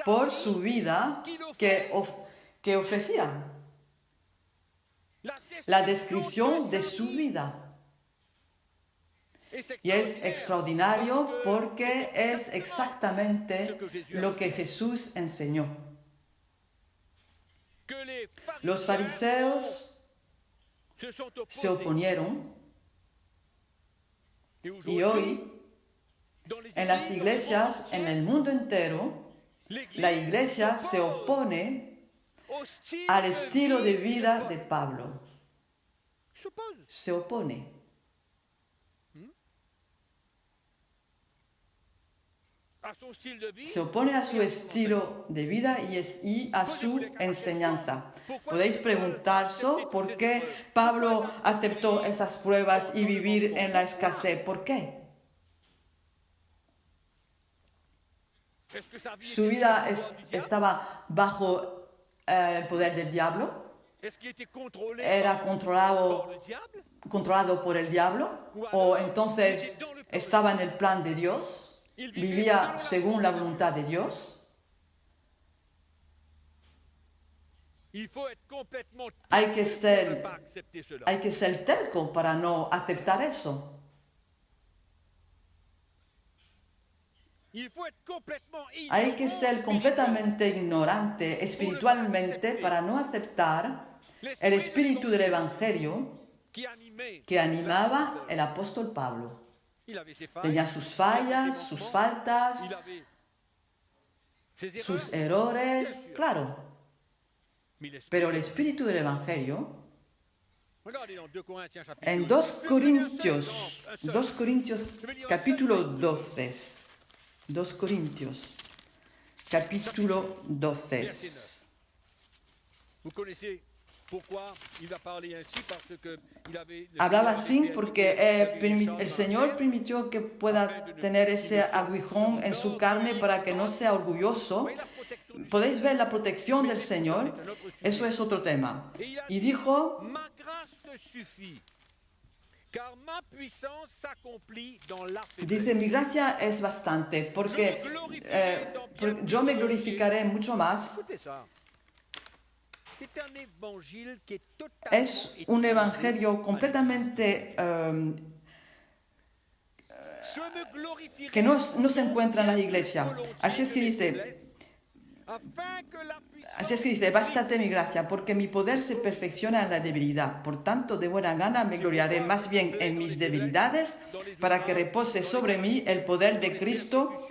por su vida que ofrecía, la descripción de su vida. Y es extraordinario porque es exactamente lo que Jesús enseñó. Los fariseos se oponieron y hoy en las iglesias, en el mundo entero, la iglesia se opone al estilo de vida de Pablo. Se opone. Se opone a su estilo de vida y a su enseñanza. Podéis preguntarse por qué Pablo aceptó esas pruebas y vivir en la escasez. ¿Por qué? ¿Su vida estaba bajo el poder del diablo? ¿Era controlado por el diablo? ¿O entonces estaba en el plan de Dios? ¿Vivía según la voluntad de Dios? Hay que ser terco para no aceptar eso. Hay que ser completamente ignorante espiritualmente para no aceptar el espíritu del Evangelio que animaba el apóstol Pablo. Tenía sus fallas, sus faltas, sus errores, claro. Pero el espíritu del Evangelio, en 2 Corintios capítulo 12, 2 Corintios capítulo 12. Hablaba así porque el Señor permitió que pueda tener ese aguijón en su carne para que no sea orgulloso. Podéis ver la protección del Señor, eso es otro tema. Y dijo, dice, mi gracia es bastante, porque yo me glorificaré mucho más. Es un evangelio completamente que no se encuentra en la iglesia. Así es que dice, bástate mi gracia, porque mi poder se perfecciona en la debilidad. Por tanto, de buena gana me gloriaré más bien en mis debilidades, para que repose sobre mí el poder de Cristo.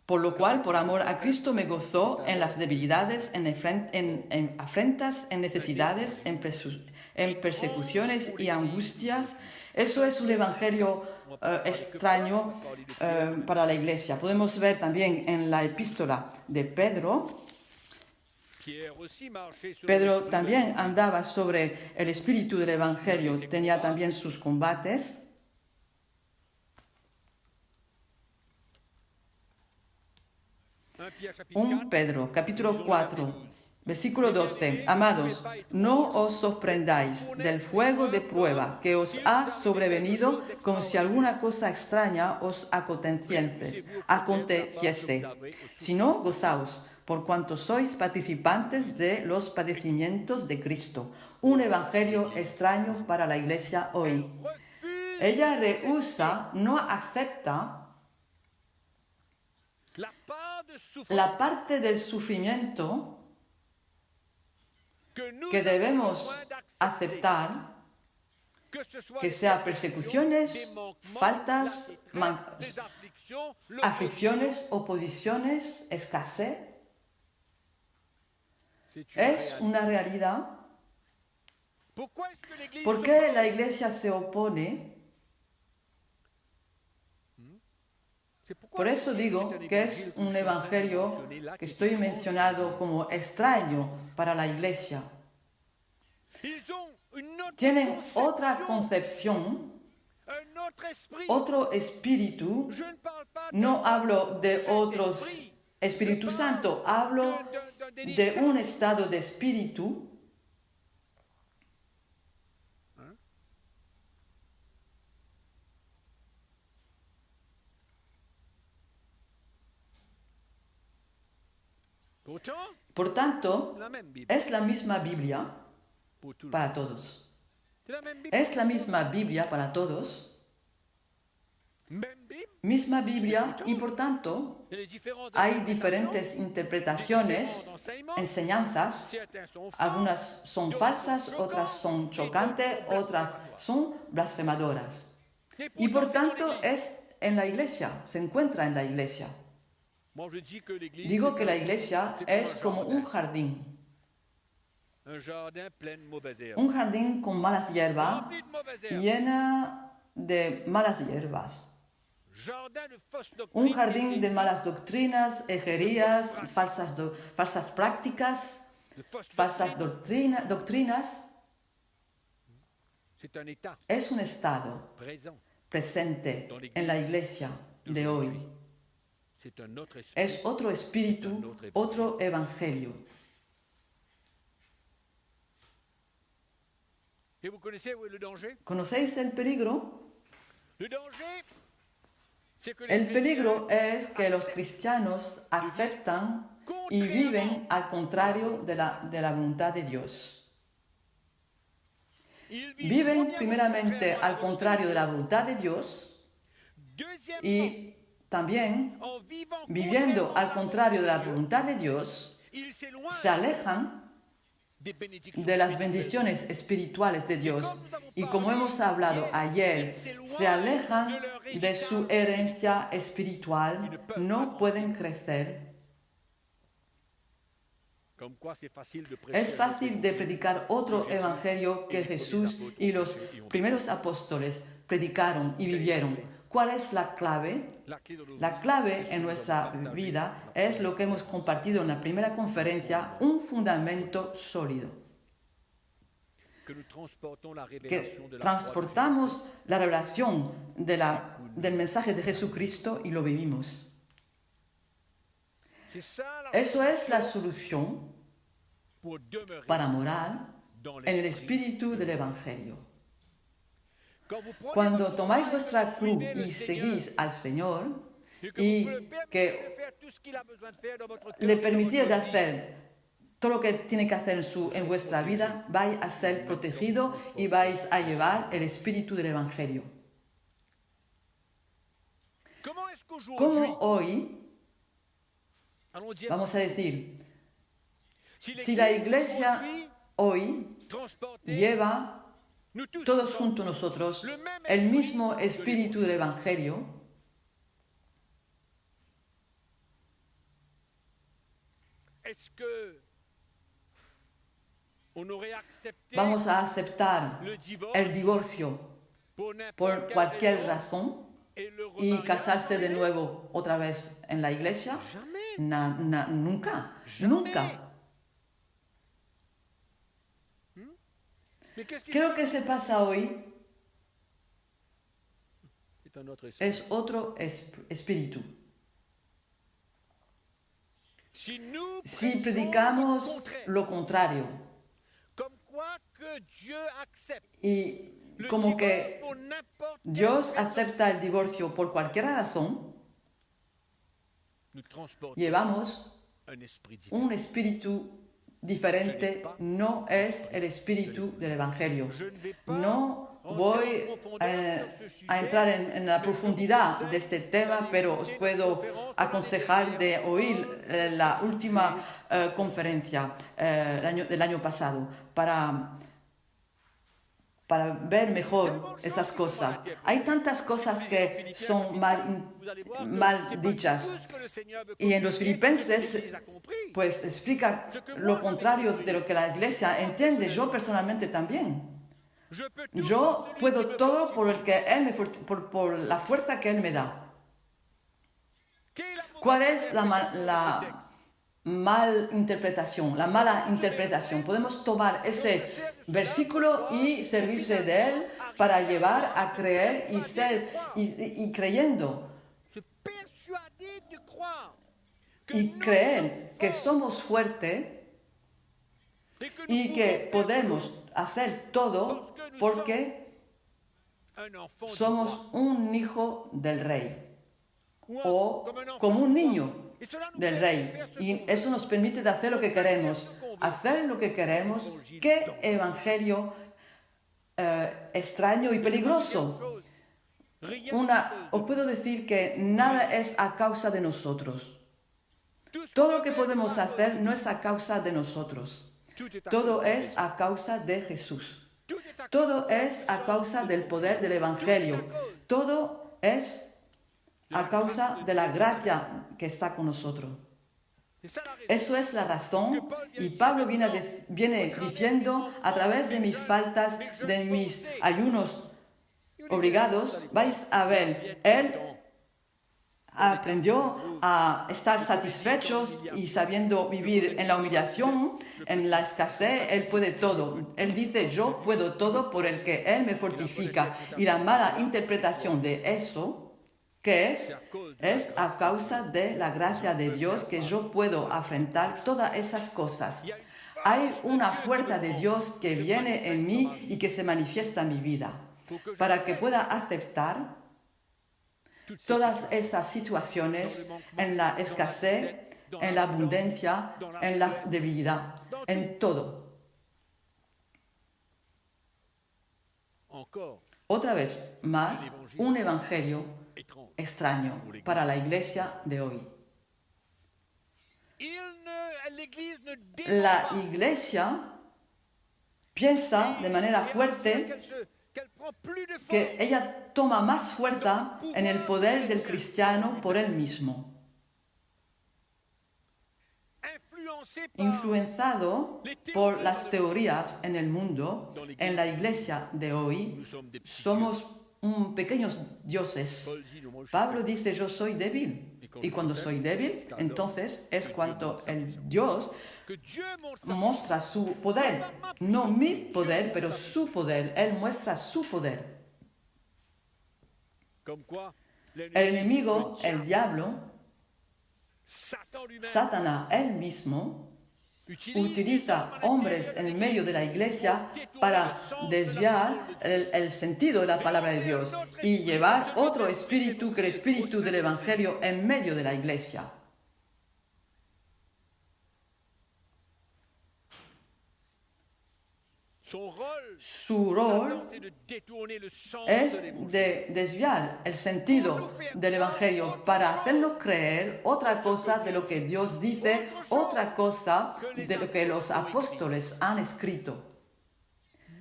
Por lo cual, por amor a Cristo, me gozó en las debilidades, en afrentas, en necesidades, en persecuciones y angustias. Eso es un evangelio extraño para la iglesia. Podemos ver también en la epístola de Pedro. Pedro también andaba sobre el espíritu del evangelio, tenía también sus combates. Pedro, capítulo 4, versículo 12. Amados, no os sorprendáis del fuego de prueba que os ha sobrevenido como si alguna cosa extraña os aconteciese, sino gozaos, por cuanto sois participantes de los padecimientos de Cristo. Un evangelio extraño para la iglesia hoy. Ella rehúsa, no acepta la parte del sufrimiento que debemos aceptar, que sea persecuciones, faltas, aflicciones, oposiciones, escasez. Es una realidad. ¿Por qué la iglesia se opone? Por eso digo que es un evangelio que estoy mencionando como extraño para la iglesia. Tienen otra concepción, otro espíritu,
Je ne parle pas
no hablo de
Saint-Esprit.
otros Espíritu Santo, hablo de un estado de espíritu
Pourtant,
Por tanto,
la même Bible
es la misma Biblia
pour tout le monde.
para todos.
C'est la même Bible.
Es la misma Biblia para todos,
Même Bible.
misma Biblia, y por tanto
Il y a des différentes
hay
interprétations,
diferentes
des
interpretaciones,
différents enseignements.
enseñanzas.
Certains sont faux,
Algunas son
d'autres
falsas,
sont
otras
choquantes,
son
et
chocantes,
d'autres sont
otras
blasphématoires.
son blasfemadoras.
Et
Y por
pourtant, c'est dans
tanto
l'Église.
es en la iglesia, se encuentra en la iglesia.
Moi, je dis que l'Église,
Digo
c'est
que la iglesia es como un jardín
un jardin plein de mauvaises herbes.
un jardín con malas hierbas,
Rempli de mauvaises herbes.
llena de malas hierbas.
Jardin de fausses
Un
doctrines.
jardín de
d'hérésie,
malas doctrinas, herejías, falsas prácticas,
de fausses
falsas
doctrines.
doctrinas.
C'est un état
Es un estado
présent.
presente en la iglesia de hoy.
C'est un autre esprit.
Es otro espíritu, otro evangelio.
Et vous connaissez où est le danger?
¿Conocéis el peligro?
Le danger, c'est que les
El peligro
chrétiens
es que los cristianos aceptan y viven al contrario de la voluntad de Dios.
ils
Viven
premièrement
primeramente
contrairement à la
al contrario de la voluntad de Dios
Deuxièmement,
y también
en vivant
viviendo al contrario de la
Dieu,
voluntad de Dios,
ils s'éloignent
se alejan
des bénédictions
de las
spirituelles.
bendiciones espirituales de Dios. Y como hemos hablado ayer, se alejan de su herencia espiritual, no pueden crecer.
Comme quoi c'est facile de prêcher
Es fácil de predicar otro evangelio que Jesús y los primeros apóstoles predicaron y vivieron. ¿Cuál es la clave?
la clé de nos
La
vies,
clave
c'est ce
en
que
nuestra
nous avons partagé
vida
dans la
es lo que hemos compartido en la primera conferencia, un fundamento sólido.
que nous transportons la
Que
révélation de la
transportamos la revelación del mensaje de Jesucristo y lo vivimos.
croix de Jésus. C'est ça la
Eso es la solución
pour demeurer
para morar
dans
en el
l'esprit.
espíritu del Evangelio.
Quand vous prenez
Cuando
votre
tomáis
croix,
vuestra
vous
cruz
suivez le
y
Seigneur,
seguís al Señor
et que
y
vous pouvez permettre
que
de faire tout ce qu'il a besoin de faire dans votre cœur,
le
dans
permitís de
votre vie.
hacer todo lo que tiene que hacer en vuestra vida, vais a ser protegido y vais a llevar el espíritu del Evangelio.
Comment est-ce qu'aujourd'hui,
Como hoy,
allons dire,
vamos a decir,
si
si la iglesia
aujourd'hui
hoy
transportait,
lleva
nous tous
todos
ensemble,
juntos nosotros el mismo espíritu del Evangelio,
est-ce que on aurait accepté
vamos a aceptar
le divorce
el divorcio
pour n'importe
por
quelle
cualquier
raison
razón
et le
y
remariage?
casarse de nuevo otra vez en la iglesia?
Jamais.
Nunca, nunca.
Mais qu'est-ce qui
¿Qué es lo que se pasa hoy?
c'est un autre esprit.
Es otro espíritu.
Si nous
Si
prêchons
predicamos
le contraire,
lo contrario
comme quoi que Dieu accepte
y
le
como
divorce
que
pour n'importe quelle
Dios
raison,
acepta el divorcio por cualquier razón,
nous transportons
llevamos
un esprit différent.
un espíritu diferente, no es el espíritu del Evangelio.
Je ne vais pas
No
entrer
voy
en profondeur sur ce sujet,
a entrar en la
mais
profundidad
je vous
de este
conseille
tema,
d'aller
pero
écouter
os puedo
la conférence
aconsejar de oír la última
et
conferencia del año pasado para ver mejor esas cosas. Hay tantas cosas que son mal dichas. Y en los Filipenses, pues explica lo contrario de lo que la iglesia entiende. Yo personalmente también. Yo puedo todo por el que él por la fuerza que él me da. ¿Cuál es la mala interpretación? Podemos tomar ese versículo y servirse de él para llevar a creer y ser y creyendo
Se persuader de croire que
y
nous
creer que
somos
somos fuertes
forts et que nous
y que
pouvons faire
podemos hacer todo porque
un enfant du
somos
roi.
un hijo del rey o
Comme un enfant
como un
du roi.
niño
Et cela nous
del
permet
rey.
de faire ce
Y
qu'on
eso
veut.
nos permite de hacer lo que queremos, hacer lo que queremos. ¿Qué evangelio extraño y peligroso?
Rien n'est à cause
Os puedo decir que nada es a causa de nosotros.
de tout ce
Todo
qu'on
lo que
fait
podemos
n'est pas à
hacer
cause.
no es a causa de nosotros.
Tout est à
Todo
cause de
es
Jésus.
a causa de Jesús.
Tout est à
Todo
cause de la
es a
puissance
causa
de
del
Dieu.
poder del Evangelio. Todo es a causa de la gracia que está con nosotros.
C'est ça la raison.
Eso es la razón. Y Pablo viene diciendo, a través de mis faltas, de mis ayunos obligados, vais a ver, él aprendió a estar satisfechos y sabiendo vivir en la humillación, en la escasez, él puede todo. Él dice, yo puedo todo por el que él me fortifica. Y la mala interpretación de eso, ¿qué es? Es a causa de la gracia de Dios que yo puedo afrontar todas esas cosas. Hay una fuerza de Dios que viene en mí y que se manifiesta en mi vida para que pueda aceptar todas esas situaciones en la escasez, en la abundancia, en la debilidad, en todo.
Encore
Otra vez más, un evangelio
étrange.
extraño para la iglesia de hoy.
L'Église ne
La
dément pas.
iglesia piensa de manera fuerte
Qu'elle prend plus de force.
que ella toma más fuerza en el poder del cristiano por él mismo,
Influencée par
influenciado por las teorías en el mundo. En la iglesia de hoy
nous sommes des petits
somos pequeños dioses.
Paul dit, non, moi, je suis
Pablo dice, yo soy débil. Y cuando soy débil, entonces es cuando el Dios
que Dieu montre sa
muestra su poder. No mi poder, pero su poder. Él muestra su poder.
comme quoi
El
l'ennemi,
enemigo,
le
el
diable,
diablo,
Satan lui-même
Satanás, él mismo,
utilise
utiliza hombres en medio de la iglesia para desviar el sentido de la palabra de Dios y llevar otro espíritu que el espíritu del Evangelio en medio de la iglesia.
son rôle,
Su rol
Satan, c'est de détourner le sens
es
de l'évangile.
de desviar el sentido del Evangelio para hacernos creer otra cosa de lo que Dios dice, otra cosa de lo que los apóstoles han escrito.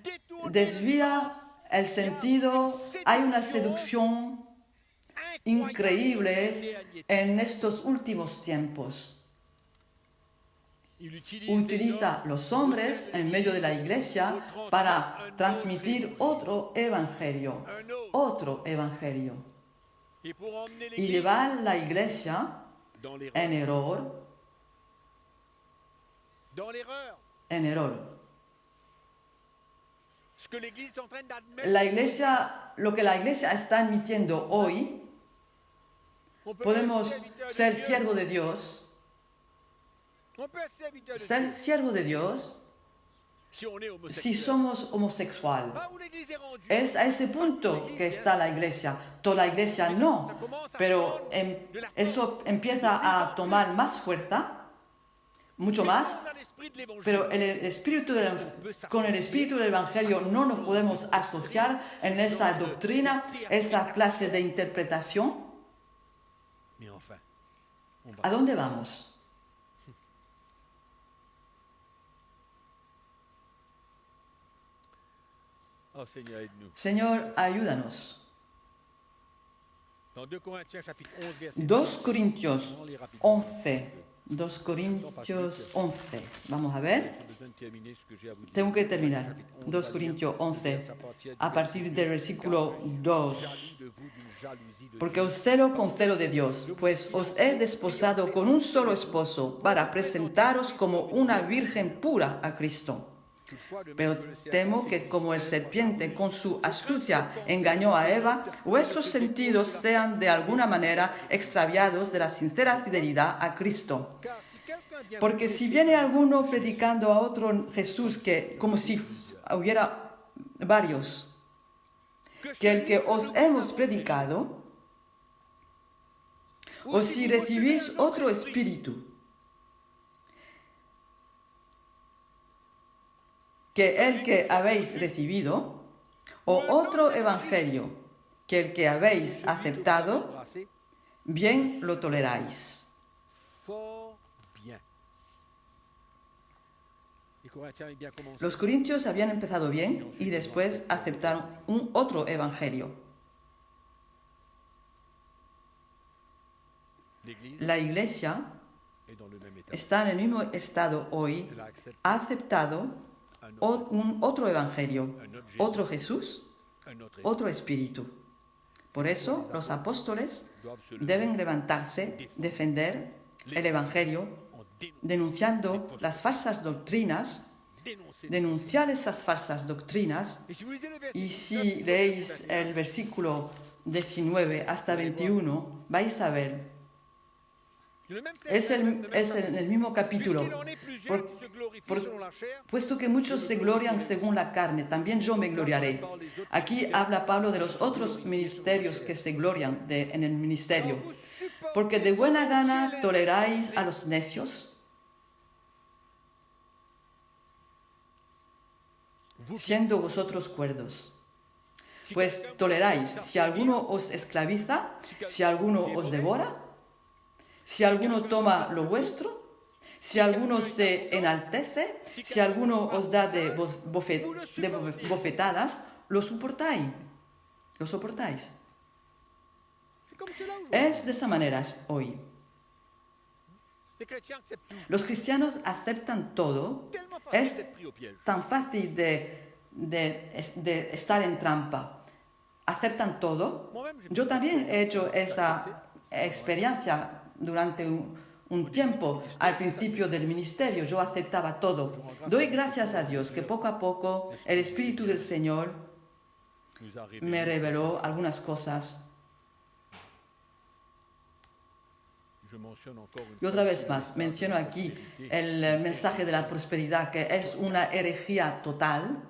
Détourner
Desvía el sentido, hay una seducción increíble en estos últimos tiempos.
Il utilise
Utiliza los hombres en medio de la iglesia para transmitir otro evangelio,
et pour emmener
y
l'Église
llevar la iglesia
dans l'erreur.
en error,
Dans l'erreur.
en error.
Ce que l'Église est en train d'admettre,
La iglesia, lo que la iglesia está admitiendo hoy,
on peut
podemos
être serviteur de
ser
Dieu.
siervo de Dios,
On peut être serviteur de
ser
Dieu
siervo de Dios
si on est
si
homosexuel.
somos homosexual.
Là où l'Église est rendue,
Es a ese punto que está la iglesia. Toda la iglesia no, pero eso empieza a tomar más fuerza, mucho más.
dans l'esprit de l'Évangile.
Pero con el espíritu del Evangelio no nos podemos asociar en esa doctrina, esa clase de interpretación.
Mais enfin, on va.
¿A dónde vamos?
Oh Seigneur, aide-nous.
Señor, ayúdanos.
Dans 2 Corinthiens chapitre 11, verset
2 Corintios
On lit rapidement.
11. 2 Corintios 11. Vamos a ver.
J'ai besoin de terminer ce que j'ai à vous dire.
Tengo que terminar.
Chapitre 11,
2 Corintios 11. A partir del versículo 2.
Jaloux de vous d'une jalousie de
Porque os celo con celo de Dios, pues os he desposado con un solo esposo para presentaros como una virgen pura a Cristo. Pero temo que como el serpiente con su astucia engañó a Eva, vuestros sentidos sean de alguna manera extraviados de la sincera fidelidad a Cristo. Porque si viene alguno predicando a otro Jesús que como si hubiera varios, que el que os hemos predicado, o si recibís otro espíritu, que el que habéis recibido, o otro evangelio, que el que habéis aceptado, bien lo toleráis. Los corintios habían empezado bien y después aceptaron un otro evangelio. La iglesia está en el mismo estado hoy, ha aceptado un otro evangelio, otro Jesús, otro espíritu. Por eso los apóstoles deben levantarse, defender el evangelio, denunciando las falsas doctrinas, denunciar esas falsas doctrinas. Y si leéis el versículo 19 hasta 21, vais a ver. Es en el mismo capítulo. Puesto que muchos se glorian según la carne, también yo me gloriaré. Aquí habla Pablo de los otros ministerios que se glorian en el ministerio. Porque de buena gana toleráis a los necios, siendo vosotros cuerdos. Pues toleráis si alguno os esclaviza, si alguno os devora, si alguno toma lo vuestro, si alguno se enaltece, si alguno os da de bofetadas, lo soportáis. Lo soportáis. Es de esa manera hoy. Los cristianos aceptan todo. Es tan fácil de estar en trampa. Aceptan todo. Yo también he hecho esa experiencia durante un tiempo. Al principio del ministerio yo aceptaba todo. Doy gracias a Dios que poco a poco el Espíritu del Señor me reveló algunas cosas. Y otra vez más, menciono aquí el mensaje de la prosperidad, que es una herejía total.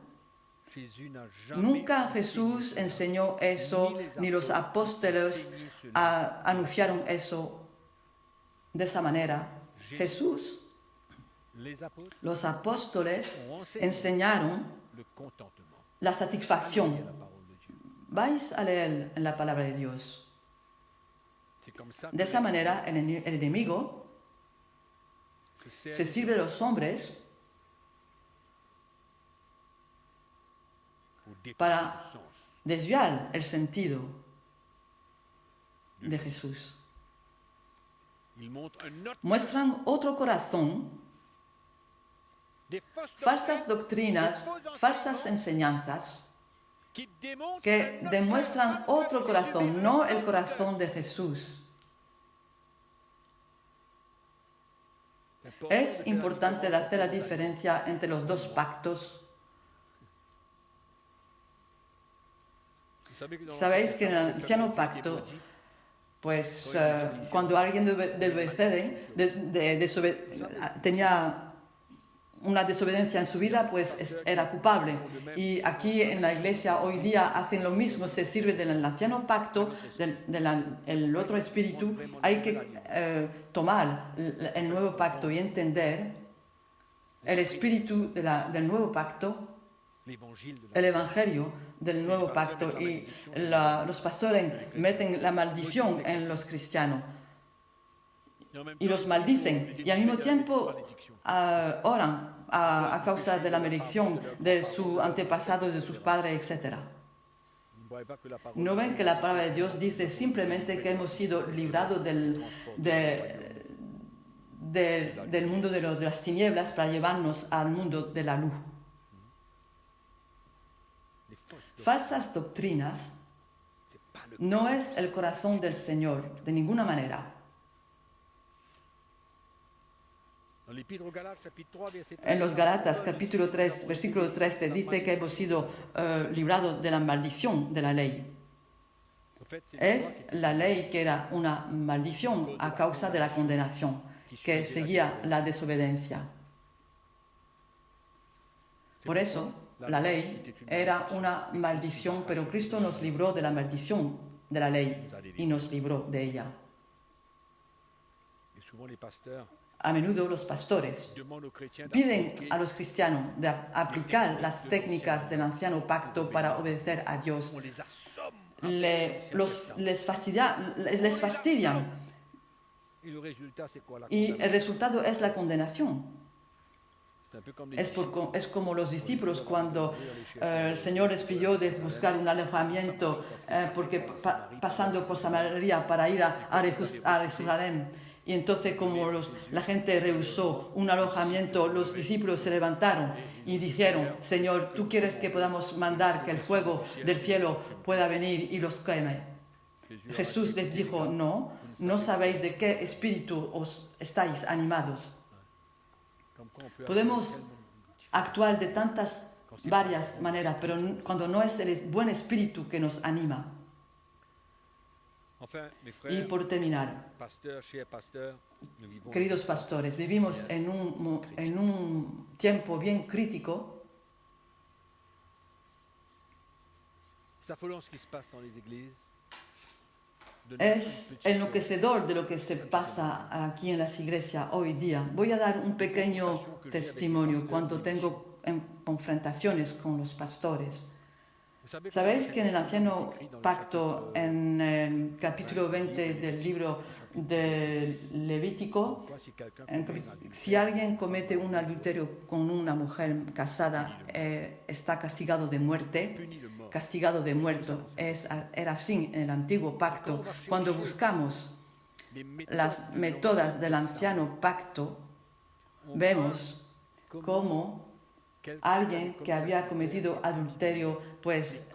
Nunca Jesús enseñó eso, ni los apóstoles anunciaron eso de esa manera. Jesús, los apóstoles enseñaron la satisfacción. Vais a leer en la palabra de Dios. De esa manera, el enemigo se sirve de los hombres para desviar el sentido de Jesús. Muestran otro corazón, falsas doctrinas, falsas enseñanzas, que demuestran otro corazón, no el corazón de Jesús. Es importante hacer la diferencia entre los dos pactos. Sabéis que en el anciano pacto, pues cuando alguien tenía una desobediencia en su vida, pues era culpable. Y aquí en la iglesia hoy día hacen lo mismo, se sirve del anciano pacto, del otro espíritu. Hay que tomar el nuevo pacto y entender el espíritu del nuevo pacto, el evangelio del nuevo pacto. Y los pastores meten la maldición en los cristianos y los maldicen, y al mismo tiempo oran a causa de la maldición de su antepasado, de sus padres, etc. ¿No ven que la palabra de Dios dice simplemente que hemos sido librados del mundo de las tinieblas para llevarnos al mundo de la luz? Falsas doctrinas no es el corazón del Señor de ninguna manera. En los Galatas, capítulo 3, versículo 13, dice que hemos sido librados de la maldición de la ley. Es la ley que era una maldición a causa de la condenación, que seguía la desobediencia. Por eso, la ley era una maldición, pero Cristo nos libró de la maldición de la ley y nos libró de ella. A menudo los pastores piden a los cristianos de aplicar las técnicas del anciano pacto para obedecer a Dios. Les fastidian y el resultado es la condenación. Es como los discípulos cuando el Señor les pidió de buscar un alojamiento porque pasando por Samaria para ir a Jerusalén. Y entonces como la gente rehusó un alojamiento, los discípulos se levantaron y dijeron: Señor, ¿tú quieres que podamos mandar que el fuego del cielo pueda venir y los queme? Jesús les dijo: no sabéis de qué espíritu os estáis animados. Podemos actuar de varias maneras, pero cuando no es el buen espíritu que nos anima. Y por terminar, queridos pastores, vivimos en un tiempo bien crítico. Es enloquecedor de lo que se pasa aquí en las iglesias hoy día. Voy a dar un pequeño testimonio cuando tengo confrontaciones con los pastores. ¿Sabéis que en el Anciano Pacto, en el capítulo 20 del libro de Levítico, si alguien comete un adulterio con una mujer casada, está castigado de muerte? Castigado de muerte. Era así en el Antiguo Pacto. Cuando buscamos las métodos del Anciano Pacto, vemos cómo alguien que había cometido adulterio, pues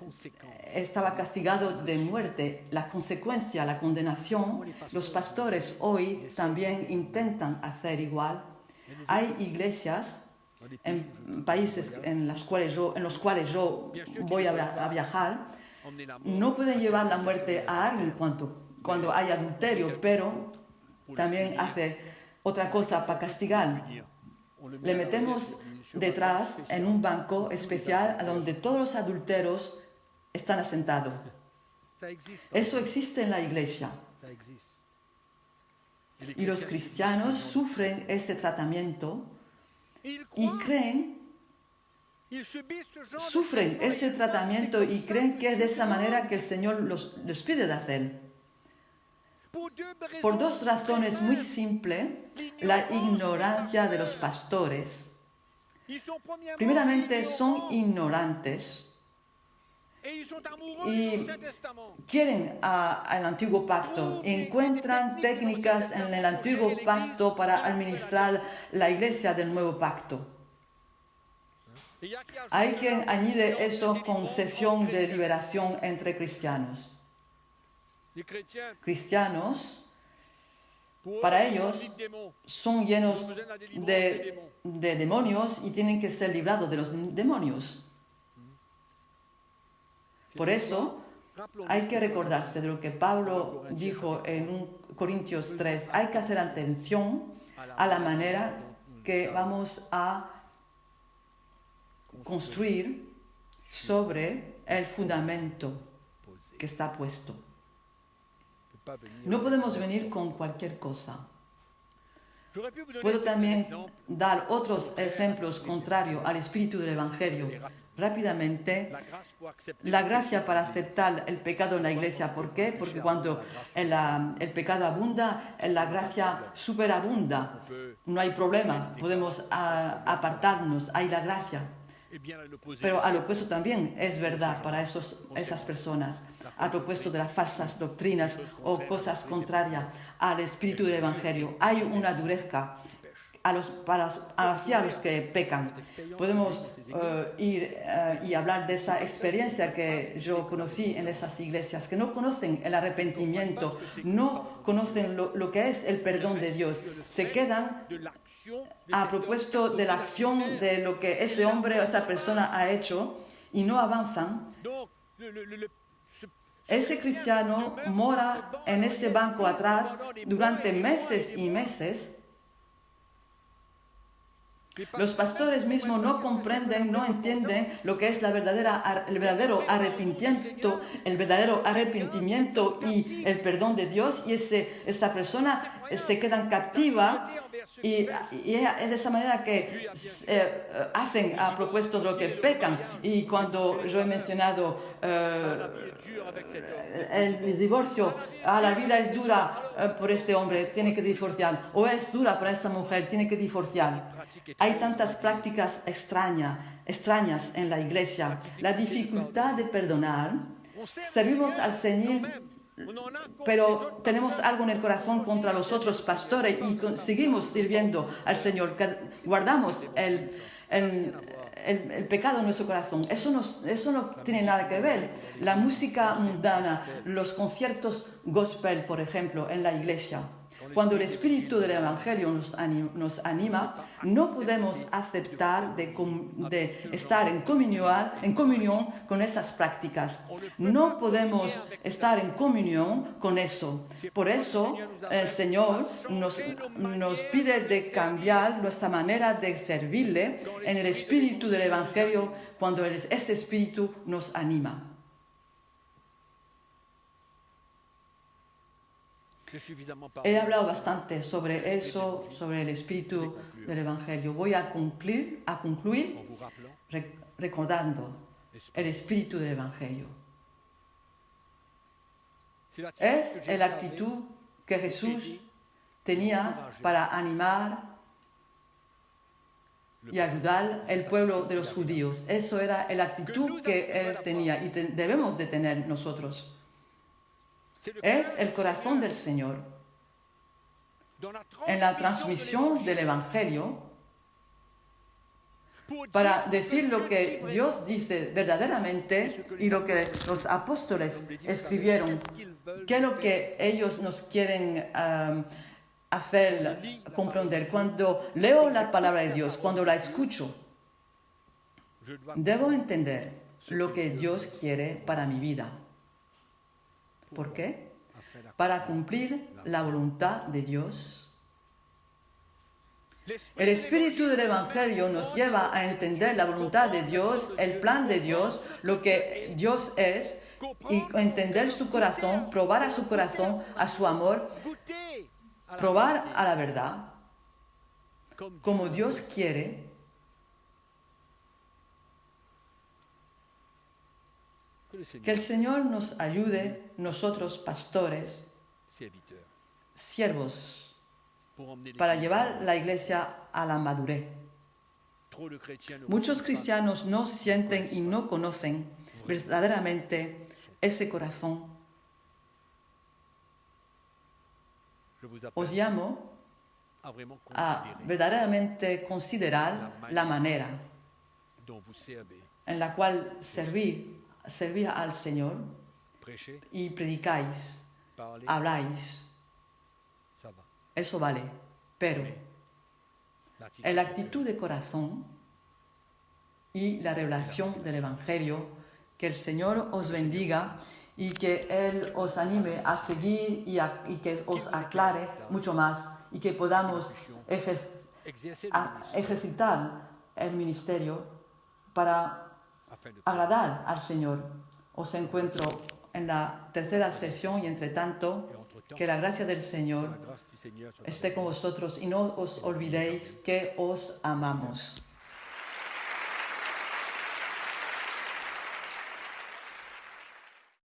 estaba castigado de muerte. La consecuencia, la condenación, los pastores hoy también intentan hacer igual. Hay iglesias en países en los cuales yo voy a viajar, no pueden llevar la muerte a alguien cuando hay adulterio, pero también hace otra cosa para castigar. Le metemos detrás en un banco especial donde todos los adúlteros están asentados. Eso existe en la iglesia. Y los cristianos sufren ese tratamiento y creen que es de esa manera que el Señor les pide de hacer. Por dos razones muy simples: la ignorancia de los pastores. Primeramente, son ignorantes y quieren al Antiguo Pacto. Encuentran técnicas en el Antiguo Pacto para administrar la iglesia del Nuevo Pacto. Hay quien añade eso con sesión de liberación entre cristianos. Cristianos, para ellos, son llenos de demonios y tienen que ser librados de los demonios. Por eso, hay que recordarse de lo que Pablo dijo en Corintios 3. Hay que hacer atención a la manera que vamos a construir sobre el fundamento que está puesto. No podemos venir con cualquier cosa. Puedo también dar otros ejemplos contrarios al espíritu del Evangelio. Rápidamente, la gracia para aceptar el pecado en la iglesia. ¿Por qué? Porque cuando el pecado abunda, la gracia superabunda. No hay problema, podemos apartarnos, hay la gracia. Pero al opuesto también es verdad para esas personas, al opuesto de las falsas doctrinas o cosas contrarias al espíritu del Evangelio. Hay una dureza hacia los que pecan. Podemos ir y hablar de esa experiencia que yo conocí en esas iglesias, que no conocen el arrepentimiento, no conocen lo que es el perdón de Dios. Se quedan a propósito de la acción de lo que ese hombre o esa persona ha hecho y no avanzan. Ese cristiano mora en ese banco atrás durante meses y meses. Los pastores mismos no comprenden, no entienden lo que es el verdadero arrepentimiento y el perdón de Dios, y esa persona se queda captiva y es de esa manera que hacen a propósito de lo que pecan. Y cuando yo he mencionado el divorcio, la vida es dura por este hombre, tiene que divorciar, o es dura para esta mujer, tiene que divorciar. Hay tantas prácticas extrañas en la iglesia. La dificultad de perdonar. Servimos al Señor, pero tenemos algo en el corazón contra los otros pastores y seguimos sirviendo al Señor. Guardamos el pecado en nuestro corazón. Eso no tiene nada que ver. La música mundana, los conciertos gospel, por ejemplo, en la iglesia. Cuando el espíritu del Evangelio nos anima, no podemos aceptar de estar en comunión con esas prácticas. No podemos estar en comunión con eso. Por eso el Señor nos pide de cambiar nuestra manera de servirle en el espíritu del Evangelio cuando ese espíritu nos anima. He hablado bastante sobre eso, sobre el espíritu del Evangelio. Voy a concluir recordando el espíritu del Evangelio. Es la actitud que Jesús tenía para animar y ayudar al pueblo de los judíos. Eso era la actitud que él tenía y debemos de tener nosotros. Es el corazón del Señor. En la transmisión del Evangelio, para decir lo que Dios dice verdaderamente y lo que los apóstoles escribieron, qué es lo que ellos nos quieren hacer comprender. Cuando leo la palabra de Dios, cuando la escucho, debo entender lo que Dios quiere para mi vida. ¿Por qué? Para cumplir la voluntad de Dios. El espíritu del Evangelio nos lleva a entender la voluntad de Dios, el plan de Dios, lo que Dios es, y entender su corazón, probar a su corazón, a su amor, probar a la verdad, como Dios quiere. Que el Señor nos ayude, nosotros pastores, siervos, para llevar la iglesia a la madurez. Muchos cristianos no sienten y no conocen verdaderamente ese corazón. Os llamo a verdaderamente considerar la manera en la cual servía al Señor y predicáis, habláis. Eso vale, pero en la actitud de corazón y la revelación del Evangelio, que el Señor os bendiga y que Él os anime a seguir y que os aclare mucho más y que podamos ejercitar el ministerio para agradar al Señor. Os encuentro en la tercera sesión y entre tanto, que la gracia del Señor esté con vosotros y no os olvidéis que os amamos.